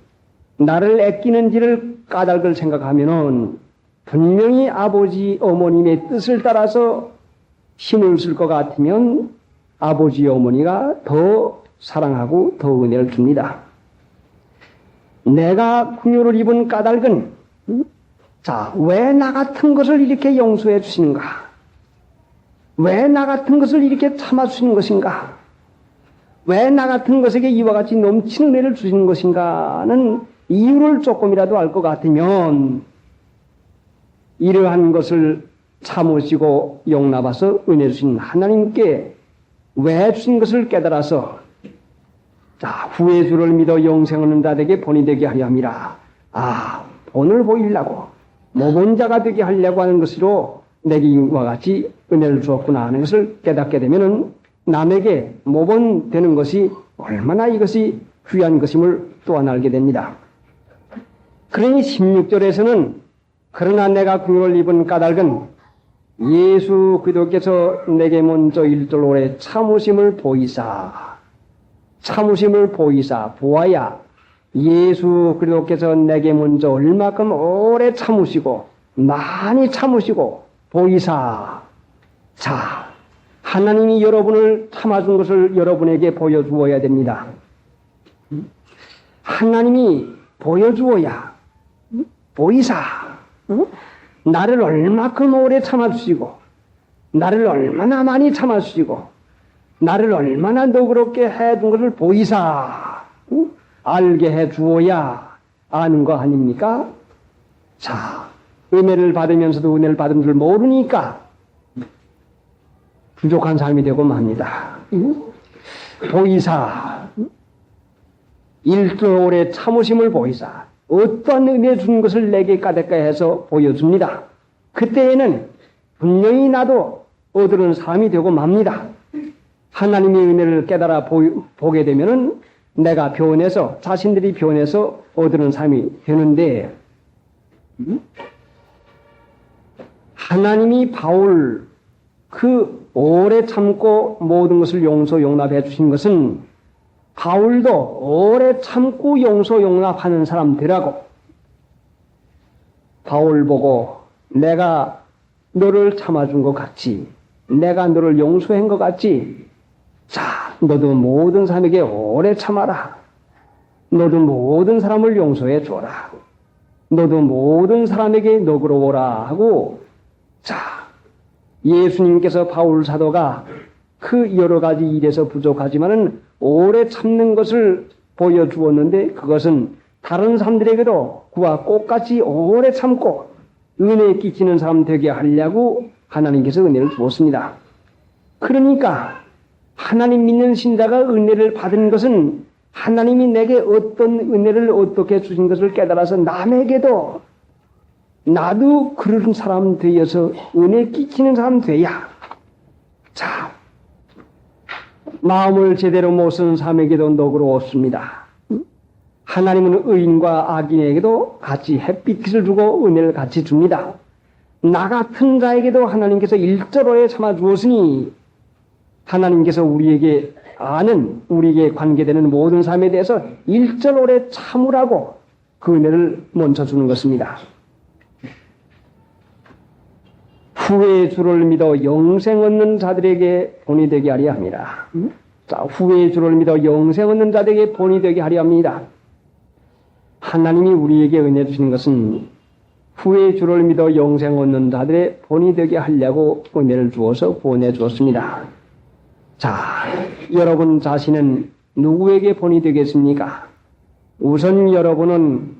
나를 아끼는지를 까닭을 생각하면은 분명히 아버지 어머님의 뜻을 따라서 힘을 쓸 것 같으면 아버지 어머니가 더 사랑하고 더 은혜를 줍니다. 내가 긍휼을 입은 까닭은 자, 왜 나 같은 것을 이렇게 용서해 주시는가? 왜 나 같은 것을 이렇게 참아주시는 것인가? 왜 나 같은 것에게 이와 같이 넘치는 은혜를 주시는 것인가는 이유를 조금이라도 알 것 같으면 이러한 것을 참으시고 용납하서 은혜 주신 하나님께 왜 주신 것을 깨달아서 자, 후에 주를 믿어 영생 얻는 자에게 본이 되게 하려 함이라. 아, 본을 보이려고 모본 자가 되게 하려고 하는 것으로 내게 이와 같이 은혜를 주었구나 하는 것을 깨닫게 되면은 남에게 모본 되는 것이 얼마나 이것이 귀한 것임을 또한 알게 됩니다. 그러니 16절에서는 그러나 내가 긍휼을 입은 까닭은 예수 그리스도께서 내게 먼저 일절로 오래 참으심을 보이사 보아야 예수 그리스도께서 내게 먼저 얼마큼 오래 참으시고 많이 참으시고 보이사 자 하나님이 여러분을 참아준 것을 여러분에게 보여주어야 됩니다. 하나님이 보여주어야 보이사 나를 얼마큼 오래 참아주시고 나를 얼마나 많이 참아주시고 나를 얼마나 너그럽게 해준 것을 보이사 알게 해주어야 아는 거 아닙니까? 자, 은혜를 받으면서도 은혜를 받은 줄 모르니까 부족한 삶이 되고 맙니다. 보이사, 일조월의 참으심을 보이사, 어떠한 은혜 준 것을 내게 까닭까 해서 보여줍니다. 그때에는 분명히 나도 얻으는 사람이 되고 맙니다. 하나님의 은혜를 깨달아 보게 되면은 내가 변해서, 자신들이 변해서 얻으는 삶이 되는데, 하나님이 바울 그 오래 참고 모든 것을 용서 용납해 주신 것은 바울도 오래 참고 용서 용납하는 사람 되라고. 바울 보고 내가 너를 참아준 것 같지, 내가 너를 용서한 것 같지, 자, 너도 모든 사람에게 오래 참아라. 너도 모든 사람을 용서해 줘라. 너도 모든 사람에게 너그러워라 하고, 자, 예수님께서 바울 사도가 그 여러 가지 일에서 부족하지만은 오래 참는 것을 보여주었는데, 그것은 다른 사람들에게도 그와 똑같이 오래 참고 은혜 끼치는 사람 되게 하려고 하나님께서 은혜를 주었습니다. 그러니까 하나님 믿는 신자가 은혜를 받은 것은 하나님이 내게 어떤 은혜를 어떻게 주신 것을 깨달아서 남에게도 나도 그런 사람 되어서 은혜 끼치는 사람 돼야. 자, 마음을 제대로 못 쓰는 사람에게도 너그러웠습니다. 하나님은 의인과 악인에게도 같이 햇빛을 주고 은혜를 같이 줍니다. 나 같은 자에게도 하나님께서 일절오에 참아 주었으니 하나님께서 우리에게 아는, 우리에게 관계되는 모든 삶에 대해서 일절오래 참으라고 그 은혜를 먼저 주는 것입니다. 후회의 주를 믿어 영생 얻는 자들에게 본이 되게 하려 합니다. 자, 후회의 주를 믿어 영생 얻는 자들에게 본이 되게 하려 합니다. 하나님이 우리에게 은혜 주시는 것은 후회의 주를 믿어 영생 얻는 자들의 본이 되게 하려고 은혜를 주어서 보내주었습니다. 자, 여러분 자신은 누구에게 본이 되겠습니까? 우선 여러분은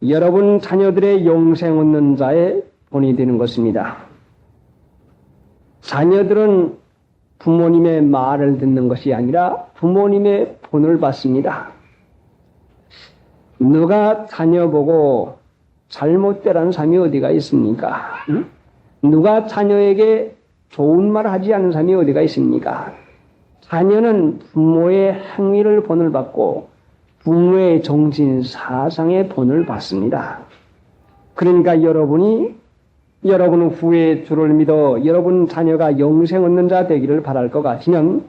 여러분 자녀들의 영생 얻는 자의 본이 되는 것입니다. 자녀들은 부모님의 말을 듣는 것이 아니라 부모님의 본을 받습니다. 누가 자녀 보고 잘못되라는 사람이 어디가 있습니까? 누가 자녀에게 좋은 말 하지 않는 사람이 어디가 있습니까? 자녀는 부모의 행위를 본을 받고 부모의 정신 사상의 본을 받습니다. 그러니까 여러분 후에 주를 믿어 여러분 자녀가 영생 얻는 자 되기를 바랄 것 같으면,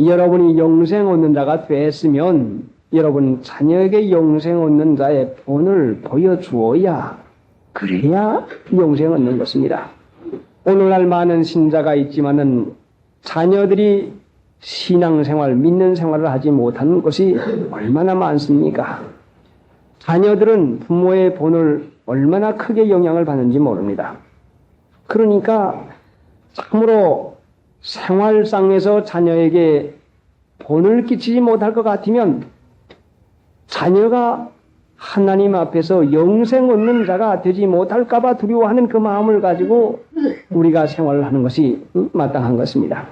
여러분이 영생 얻는 자가 됐으면 여러분 자녀에게 영생 얻는 자의 본을 보여주어야, 그래야 영생 얻는 것입니다. 오늘날 많은 신자가 있지만은 자녀들이 신앙생활, 믿는 생활을 하지 못하는 것이 얼마나 많습니까? 자녀들은 부모의 본을 얼마나 크게 영향을 받는지 모릅니다. 그러니까 참으로 생활상에서 자녀에게 본을 끼치지 못할 것 같으면 자녀가 하나님 앞에서 영생 얻는 자가 되지 못할까 봐 두려워하는 그 마음을 가지고 우리가 생활을 하는 것이 마땅한 것입니다.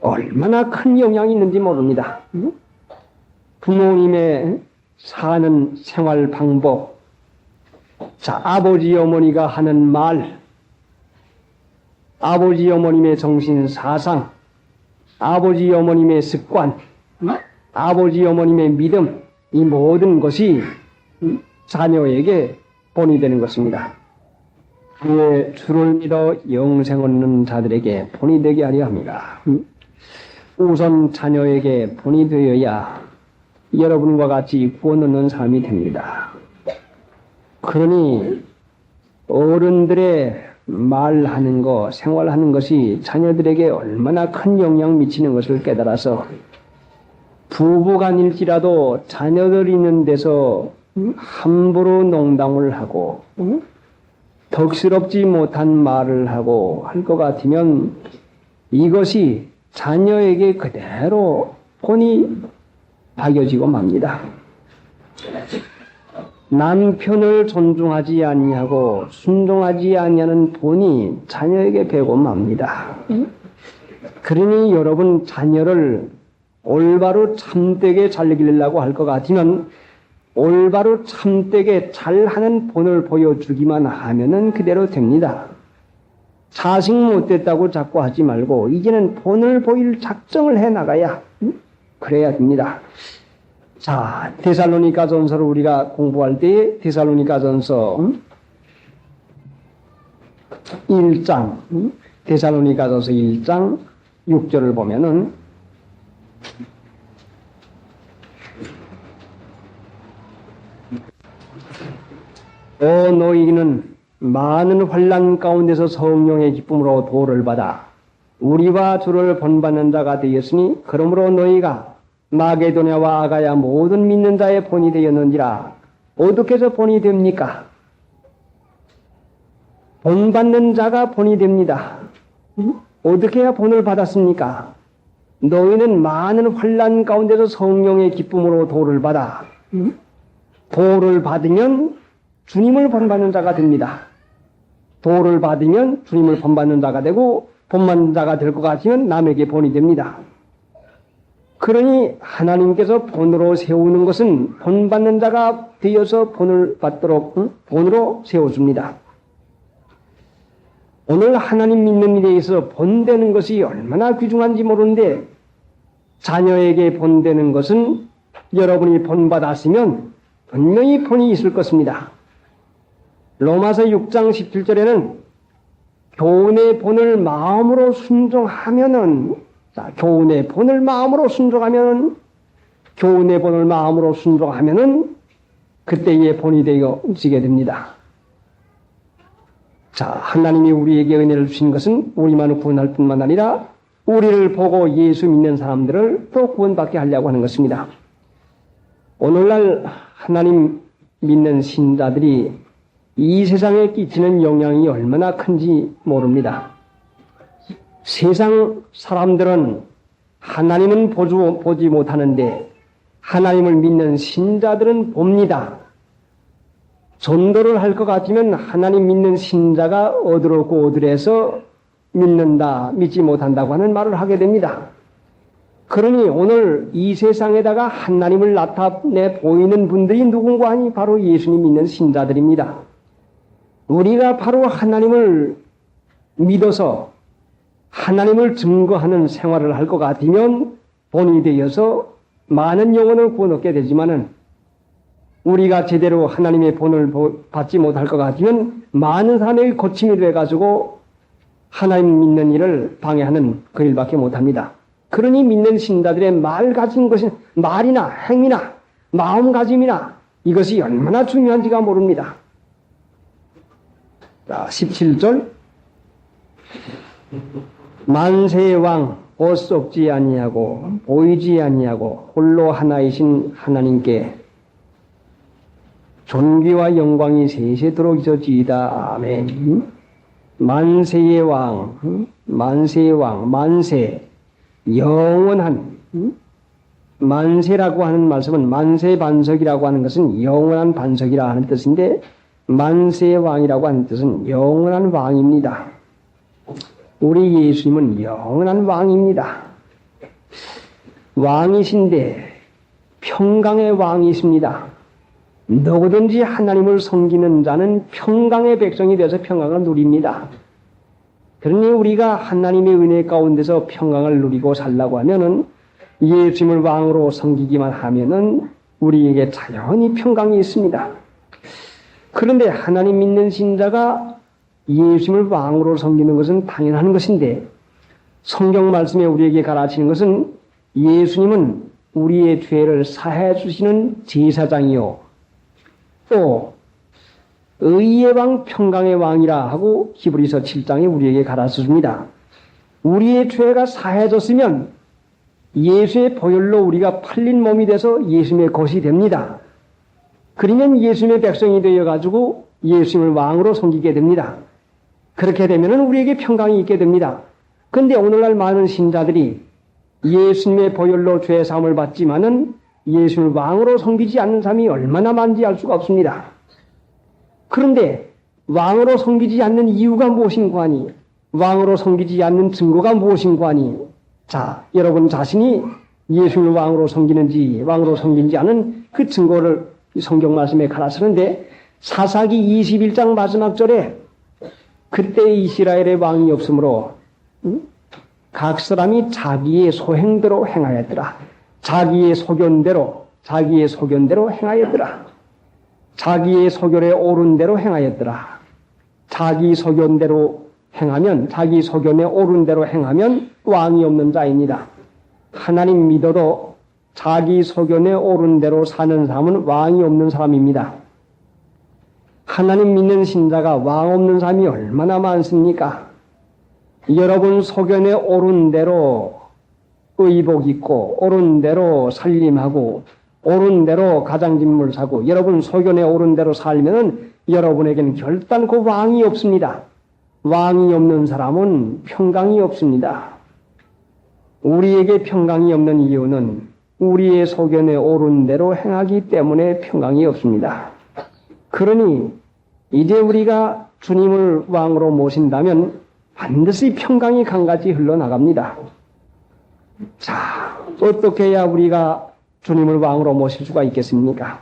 얼마나 큰 영향이 있는지 모릅니다. 부모님의 사는 생활 방법, 자, 아버지 어머니가 하는 말, 아버지 어머님의 정신 사상, 아버지 어머님의 습관, 아버지 어머님의 믿음, 이 모든 것이 자녀에게 본이 되는 것입니다. 그의 주를 믿어 영생 얻는 자들에게 본이 되게 하려 합니다. 우선 자녀에게 본이 되어야 여러분과 같이 구원 얻는 사람이 됩니다. 그러니 어른들의 말하는 것, 생활하는 것이 자녀들에게 얼마나 큰 영향 미치는 것을 깨달아서 부부간일지라도 자녀들 있는 데서 함부로 농담을 하고 덕스럽지 못한 말을 하고 할 것 같으면 이것이 자녀에게 그대로 본이 박여지고 맙니다. 남편을 존중하지 아니하고 순종하지 아니하는 본이 자녀에게 배고 맙니다. 그러니 여러분 자녀를 올바로 참되게 잘 기르려고 할 것 같으면 올바로 참되게 잘하는 본을 보여주기만 하면은 그대로 됩니다. 자식 못됐다고 자꾸 하지 말고 이제는 본을 보일 작정을 해나가야 그래야 됩니다. 자, 데살로니가전서를 우리가 공부할 때 데살로니가전서 1장 데살로니가전서 1장 6절을 보면은 너희는 많은 환난 가운데서 성령의 기쁨으로 도를 받아 우리와 주를 본받는 자가 되었으니 그러므로 너희가 마게도냐와 아가야 모든 믿는 자의 본이 되었는지라. 어떻게 해서 본이 됩니까? 본받는 자가 본이 됩니다. 어떻게 해야 본을 받았습니까? 너희는 많은 환난 가운데서 성령의 기쁨으로 도를 받아 도를 받으면 주님을 본받는 자가 됩니다. 도를 받으면 주님을 본받는 자가 되고 본받는 자가 될 것 같으면 남에게 본이 됩니다. 그러니 하나님께서 본으로 세우는 것은 본받는 자가 되어서 본을 받도록 본으로 세워줍니다. 오늘 하나님 믿는 일에 있어서 본되는 것이 얼마나 귀중한지 모르는데 자녀에게 본되는 것은 여러분이 본받았으면 분명히 본이 있을 것입니다. 로마서 6장 17절에는 교훈의 본을 마음으로 순종하면은 교훈의 본을 마음으로 순종하면은 교훈의 본을 마음으로 순종하면은 그때의 본이 되어지게 됩니다. 자, 하나님이 우리에게 은혜를 주신 것은 우리만을 구원할 뿐만 아니라 우리를 보고 예수 믿는 사람들을 또 구원받게 하려고 하는 것입니다. 오늘날 하나님 믿는 신자들이 이 세상에 끼치는 영향이 얼마나 큰지 모릅니다. 세상 사람들은 하나님은 보지 못하는데 하나님을 믿는 신자들은 봅니다. 전도를 할 것 같으면 하나님 믿는 신자가 어디로고 어디래서 믿는다, 믿지 못한다고 하는 말을 하게 됩니다. 그러니 오늘 이 세상에다가 하나님을 나타내 보이는 분들이 누군가 하니 바로 예수님 믿는 신자들입니다. 우리가 바로 하나님을 믿어서 하나님을 증거하는 생활을 할 것 같으면 본이 되어서 많은 영혼을 구원 얻게 되지만은 우리가 제대로 하나님의 본을 받지 못할 것 같으면 많은 사람에게 고침이 돼가지고 하나님 믿는 일을 방해하는 그 일밖에 못합니다. 그러니 믿는 신자들의 말 가진 것이 말이나 행위나 마음가짐이나 이것이 얼마나 중요한지가 모릅니다. 자, 17절 만세의 왕 옷 썩지 아니하고 보이지 아니하고 홀로 하나이신 하나님께 존귀와 영광이 세세토록 있어지이다. 아멘. 만세의 왕, 만세의 왕, 만세, 영원한, 만세라고 하는 말씀은 만세 반석이라고 하는 것은 영원한 반석이라 하는 뜻인데 만세의 왕이라고 하는 뜻은 영원한 왕입니다. 우리 예수님은 영원한 왕입니다. 왕이신데 평강의 왕이십니다. 누구든지 하나님을 섬기는 자는 평강의 백성이 되어서 평강을 누립니다. 그러니 우리가 하나님의 은혜 가운데서 평강을 누리고 살라고 하면은 예수님을 왕으로 섬기기만 하면은 우리에게 자연히 평강이 있습니다. 그런데 하나님 믿는 신자가 예수님을 왕으로 섬기는 것은 당연한 것인데 성경 말씀에 우리에게 가르치는 것은 예수님은 우리의 죄를 사해 주시는 제사장이요 또 의의 왕 평강의 왕이라 하고 히브리서 7장에 우리에게 가르쳐 줍니다. 우리의 죄가 사해졌으면 예수의 보혈로 우리가 팔린 몸이 돼서 예수님의 것이 됩니다. 그러면 예수님의 백성이 되어가지고 예수님을 왕으로 섬기게 됩니다. 그렇게 되면 우리에게 평강이 있게 됩니다. 그런데 오늘날 많은 신자들이 예수님의 보혈로 죄 사함을 받지만은 예수를 왕으로 섬기지 않는 사람이 얼마나 많은지 알 수가 없습니다. 그런데 왕으로 섬기지 않는 이유가 무엇인가 하니, 왕으로 섬기지 않는 증거가 무엇인가 하니, 자, 여러분 자신이 예수를 왕으로 섬기는지 왕으로 섬기는지 아는 그 증거를 성경 말씀에 가라쓰는데, 사사기 21장 마지막 절에 그때 이스라엘의 왕이 없으므로 각 사람이 자기의 소행대로 행하였더라. 자기의 소견대로 행하였더라. 자기의 소견에 옳은 대로 행하였더라. 자기 소견대로 행하면, 자기 소견에 옳은 대로 행하면 왕이 없는 자입니다. 하나님 믿어도 자기 소견에 옳은 대로 사는 사람은 왕이 없는 사람입니다. 하나님 믿는 신자가 왕 없는 사람이 얼마나 많습니까? 여러분 소견에 옳은 대로 의복 입고, 옳은 대로 살림하고, 옳은 대로 가장짐을 사고, 여러분 소견에 옳은 대로 살면은 여러분에게는 결단코 왕이 없습니다. 왕이 없는 사람은 평강이 없습니다. 우리에게 평강이 없는 이유는 우리의 소견에 옳은 대로 행하기 때문에 평강이 없습니다. 그러니 이제 우리가 주님을 왕으로 모신다면 반드시 평강이 강같이 흘러나갑니다. 자, 어떻게 해야 우리가 주님을 왕으로 모실 수가 있겠습니까?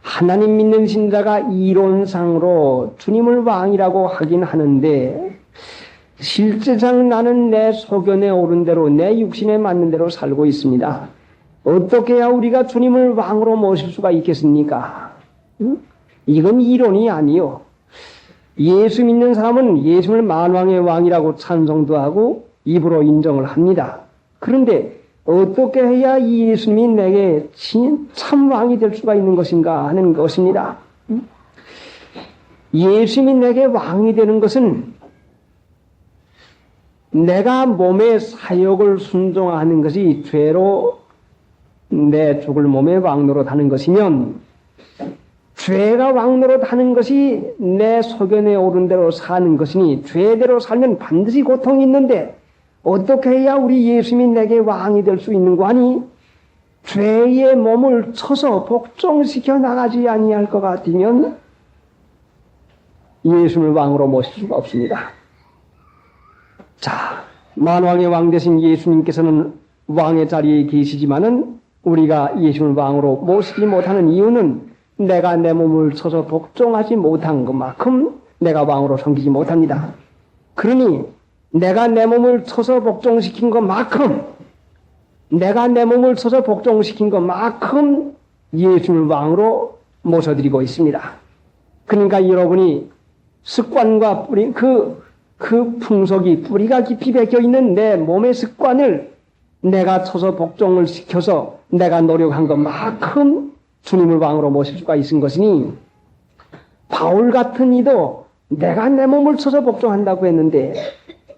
하나님 믿는 신자가 이론상으로 주님을 왕이라고 하긴 하는데, 실제상 나는 내 소견에 옳은 대로, 내 육신에 맞는 대로 살고 있습니다. 어떻게 해야 우리가 주님을 왕으로 모실 수가 있겠습니까? 이건 이론이 아니요. 예수 믿는 사람은 예수를 만왕의 왕이라고 찬송도 하고 입으로 인정을 합니다. 그런데 어떻게 해야 예수님이 내게 참 왕이 될 수가 있는 것인가 하는 것입니다. 예수님이 내게 왕이 되는 것은 내가 몸의 사욕을 순종하는 것이 죄로 내 죽을 몸의 왕노릇하는 것이면, 죄가 왕노릇하는 것이 내 소견에 오른 대로 사는 것이니, 죄대로 살면 반드시 고통이 있는데 어떻게 해야 우리 예수님이 내게 왕이 될 수 있는 거 아니? 죄의 몸을 쳐서 복종시켜 나가지 아니할 것 같으면 예수님을 왕으로 모실 수가 없습니다. 자, 만왕의 왕 되신 예수님께서는 왕의 자리에 계시지만은 우리가 예수님을 왕으로 모시지 못하는 이유는 내가 내 몸을 쳐서 복종하지 못한 것만큼 내가 왕으로 섬기지 못합니다. 그러니 내가 내 몸을 쳐서 복종시킨 것만큼, 내가 내 몸을 쳐서 복종시킨 것만큼 예수님을 왕으로 모셔드리고 있습니다. 그러니까 여러분이 습관과 뿌리, 그 풍속이 뿌리가 깊이 박혀 있는 내 몸의 습관을 내가 쳐서 복종을 시켜서 내가 노력한 것만큼 주님을 왕으로 모실 수가 있은 것이니, 바울 같은 이도 내가 내 몸을 쳐서 복종한다고 했는데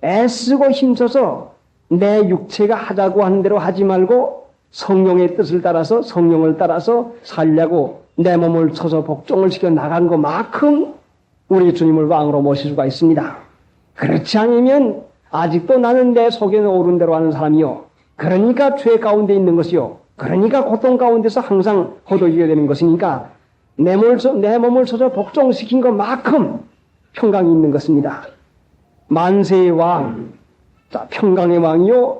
애쓰고 힘써서 내 육체가 하자고 하는 대로 하지 말고 성령의 뜻을 따라서, 성령을 따라서 살려고 내 몸을 쳐서 복종을 시켜 나간 것만큼 우리 주님을 왕으로 모실 수가 있습니다. 그렇지 않으면 아직도 나는 내 속에 오른 대로 하는 사람이요, 그러니까 죄 가운데 있는 것이요, 그러니까 고통 가운데서 항상 허덕이게 되는 것이니까 내 몸을 쳐서 복종시킨 것만큼 평강이 있는 것입니다. 만세의 왕, 자, 평강의 왕이요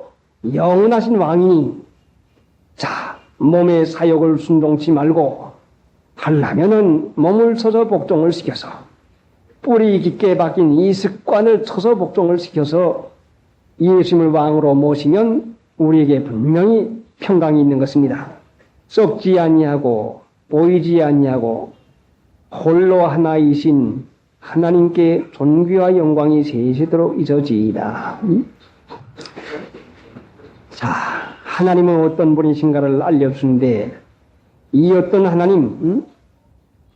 영원하신 왕이니, 자, 몸의 사욕을 순종치 말고 하려면은 몸을 쳐서 복종을 시켜서 뿌리 깊게 박힌 이 습관을 쳐서 복종을 시켜서 예수님을 왕으로 모시면 우리에게 분명히 평강이 있는 것입니다. 썩지 아니하고 보이지 아니하고 홀로 하나이신 하나님께 존귀와 영광이 세세도록 있어지이다. 자, 하나님은 어떤 분이신가를 알려주는데, 이 어떤 하나님,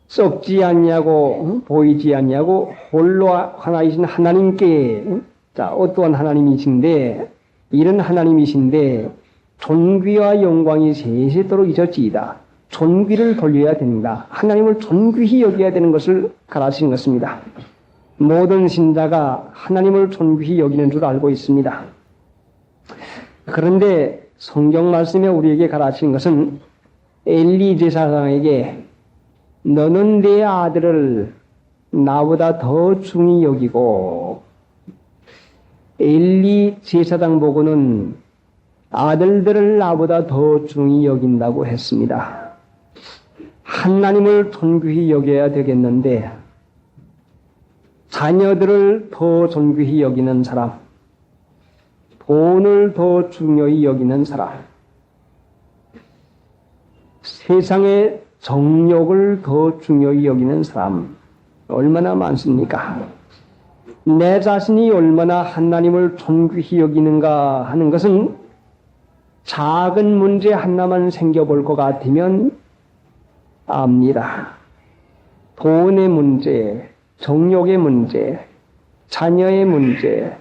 썩지 아니하고 보이지 아니하고 홀로 하나이신 하나님께, 자, 어떠한 하나님이신데, 이런 하나님이신데 존귀와 영광이 세세도록 있어지이다. 존귀를 돌려야 된다. 하나님을 존귀히 여겨야 되는 것을 가르치는 것입니다. 모든 신자가 하나님을 존귀히 여기는 줄 알고 있습니다. 그런데 성경 말씀에 우리에게 가르치는 것은 엘리 제사장에게 너는 내 아들을 나보다 더 중히 여기고, 엘리 제사장 보고는 아들들을 나보다 더 중히 여긴다고 했습니다. 하나님을 존귀히 여겨야 되겠는데 자녀들을 더 존귀히 여기는 사람, 돈을 더 중요히 여기는 사람, 세상의 정욕을 더 중요히 여기는 사람 얼마나 많습니까? 내 자신이 얼마나 하나님을 존귀히 여기는가 하는 것은 작은 문제 하나만 생겨볼 것 같으면 압니다. 돈의 문제, 정욕의 문제, 자녀의 문제,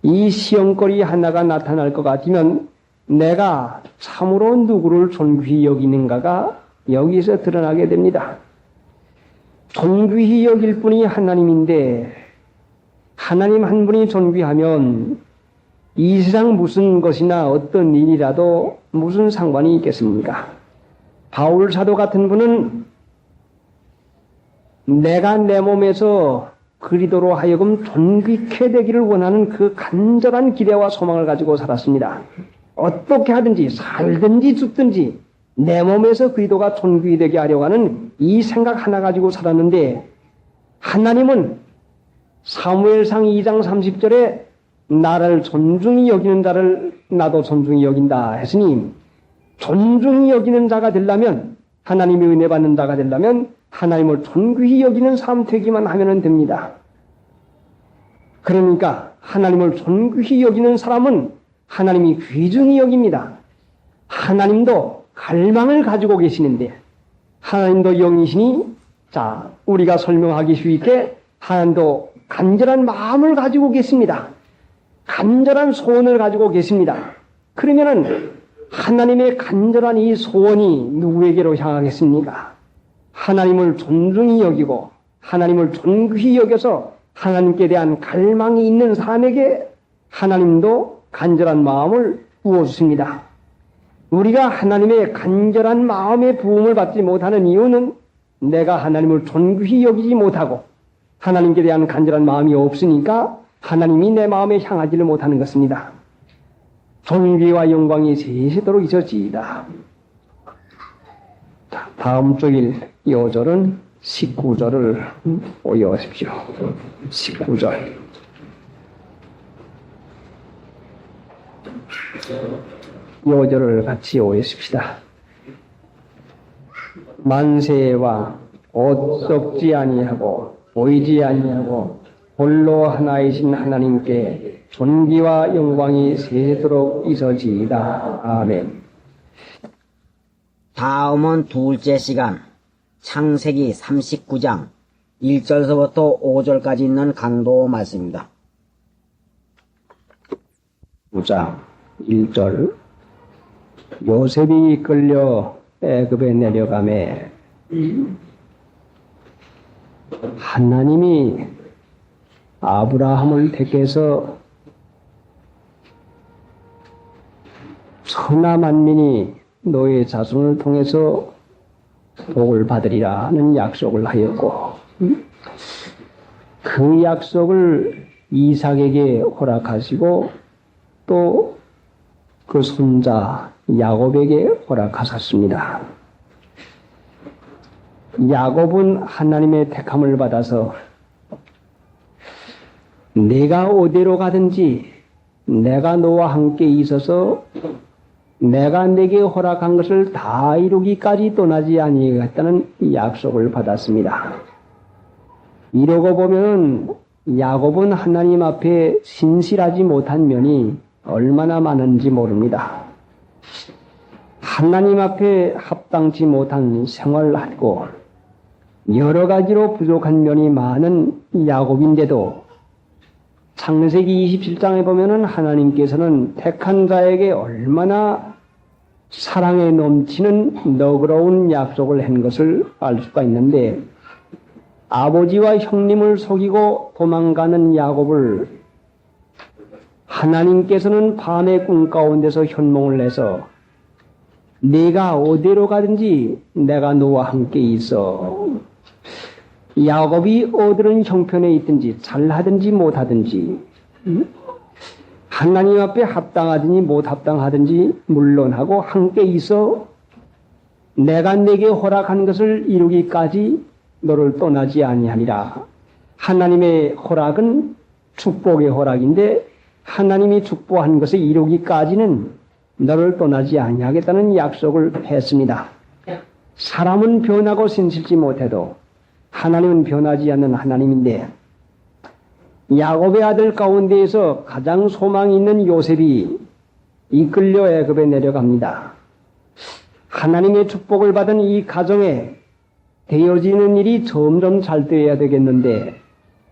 이 시험거리 하나가 나타날 것 같으면 내가 참으로 누구를 존귀히 여기는가가 여기서 드러나게 됩니다. 존귀히 여길 분이 하나님인데 하나님 한 분이 존귀하면 이 세상 무슨 것이나 어떤 일이라도 무슨 상관이 있겠습니까? 바울 사도 같은 분은 내가 내 몸에서 그리스도로 하여금 존귀케 되기를 원하는 그 간절한 기대와 소망을 가지고 살았습니다. 어떻게 하든지 살든지 죽든지 내 몸에서 그리스도가 존귀히 되게 하려고 하는 이 생각 하나 가지고 살았는데, 하나님은 사무엘상 2장 30절에 나를 존중히 여기는 자를 나도 존중히 여긴다 했으니, 존중히 여기는 자가 되려면, 하나님의 은혜 받는 자가 되려면 하나님을 존귀히 여기는 삶 되기만 하면 됩니다. 그러니까 하나님을 존귀히 여기는 사람은 하나님이 귀중히 여깁니다. 하나님도 갈망을 가지고 계시는데, 하나님도 영이시니, 자, 우리가 설명하기 쉽게 하나님도 간절한 마음을 가지고 계십니다. 간절한 소원을 가지고 계십니다. 그러면은 하나님의 간절한 이 소원이 누구에게로 향하겠습니까? 하나님을 존중히 여기고 하나님을 존귀히 여겨서 하나님께 대한 갈망이 있는 사람에게 하나님도 간절한 마음을 부어주십니다. 우리가 하나님의 간절한 마음의 부음을 받지 못하는 이유는 내가 하나님을 존귀히 여기지 못하고 하나님께 대한 간절한 마음이 없으니까 하나님이 내 마음에 향하지를 못하는 것입니다. 존귀와 영광이 세세도록 있어지이다. 다음 주일 요절은 19절을 오여하십시오. 19절. 요절을 같이 오여십시다. 만세와 옷 썩지 아니하고 보이지 아니하고 홀로 하나이신 하나님께 존귀와 영광이 세세도록 있어지이다. 아멘. 다음은 둘째 시간 창세기 39장 1절서부터 5절까지 있는 강도 말씀입니다. 9장 1절. 요셉이 이끌려 애굽에 내려가매 하나님이 아브라함을 택해서 천하 만민이 너의 자손을 통해서 복을 받으리라는 약속을 하였고, 그 약속을 이삭에게 허락하시고 또 그 손자 야곱에게 허락하셨습니다. 야곱은 하나님의 택함을 받아서 내가 어디로 가든지 내가 너와 함께 있어서 내가 내게 허락한 것을 다 이루기까지 떠나지 아니하겠다는 약속을 받았습니다. 이러고 보면 야곱은 하나님 앞에 신실하지 못한 면이 얼마나 많은지 모릅니다. 하나님 앞에 합당치 못한 생활을 하고 여러 가지로 부족한 면이 많은 야곱인데도 창세기 27장에 보면은 하나님께서는 택한 자에게 얼마나 사랑에 넘치는 너그러운 약속을 한 것을 알 수가 있는데, 아버지와 형님을 속이고 도망가는 야곱을 하나님께서는 밤의 꿈 가운데서 현몽을 내서 네가 어디로 가든지 내가 너와 함께 있어. 야곱이 어디런 형편에 있든지 잘하든지 못하든지 하나님 앞에 합당하든지 못 합당하든지 물론하고 함께 있어 내가 네게 허락한 것을 이루기까지 너를 떠나지 아니하리라. 하나님의 허락은 축복의 허락인데 하나님이 축복한 것을 이루기까지는 너를 떠나지 아니하겠다는 약속을 했습니다. 사람은 변하고 신실지 못해도 하나님은 변하지 않는 하나님인데 야곱의 아들 가운데에서 가장 소망이 있는 요셉이 이끌려 애굽에 내려갑니다. 하나님의 축복을 받은 이 가정에 되어지는 일이 점점 잘 되어야 되겠는데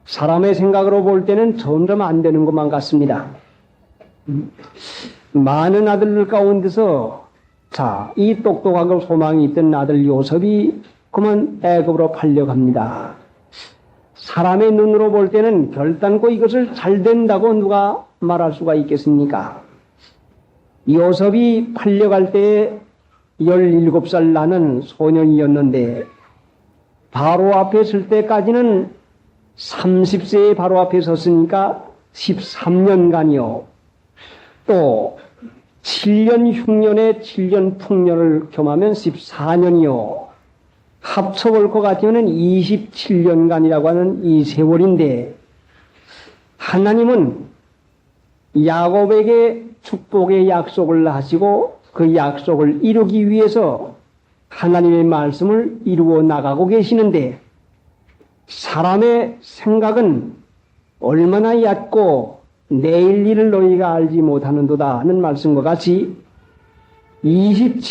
사람의 생각으로 볼 때는 점점 안 되는 것만 같습니다. 많은 아들들 가운데서 이 똑똑하고 소망이 있던 아들 요셉이 그만 애굽으로 팔려갑니다. 사람의 눈으로 볼 때는 결단코 이것을 잘 된다고 누가 말할 수가 있겠습니까? 요셉이 팔려갈 때에 17살 나는 소년이었는데 바로 앞에 설 때까지는 30세에 바로 앞에 섰으니까 13년간이요. 또 7년 흉년에 7년 풍년을 겸하면 14년이요. 합쳐볼 것 같으면 27년간이라고 하는 이 세월인데 하나님은 야곱에게 축복의 약속을 하시고 그 약속을 이루기 위해서 하나님의 말씀을 이루어 나가고 계시는데 사람의 생각은 얼마나 얕고 내일 일을 너희가 알지 못하는도다 하는 말씀과 같이 27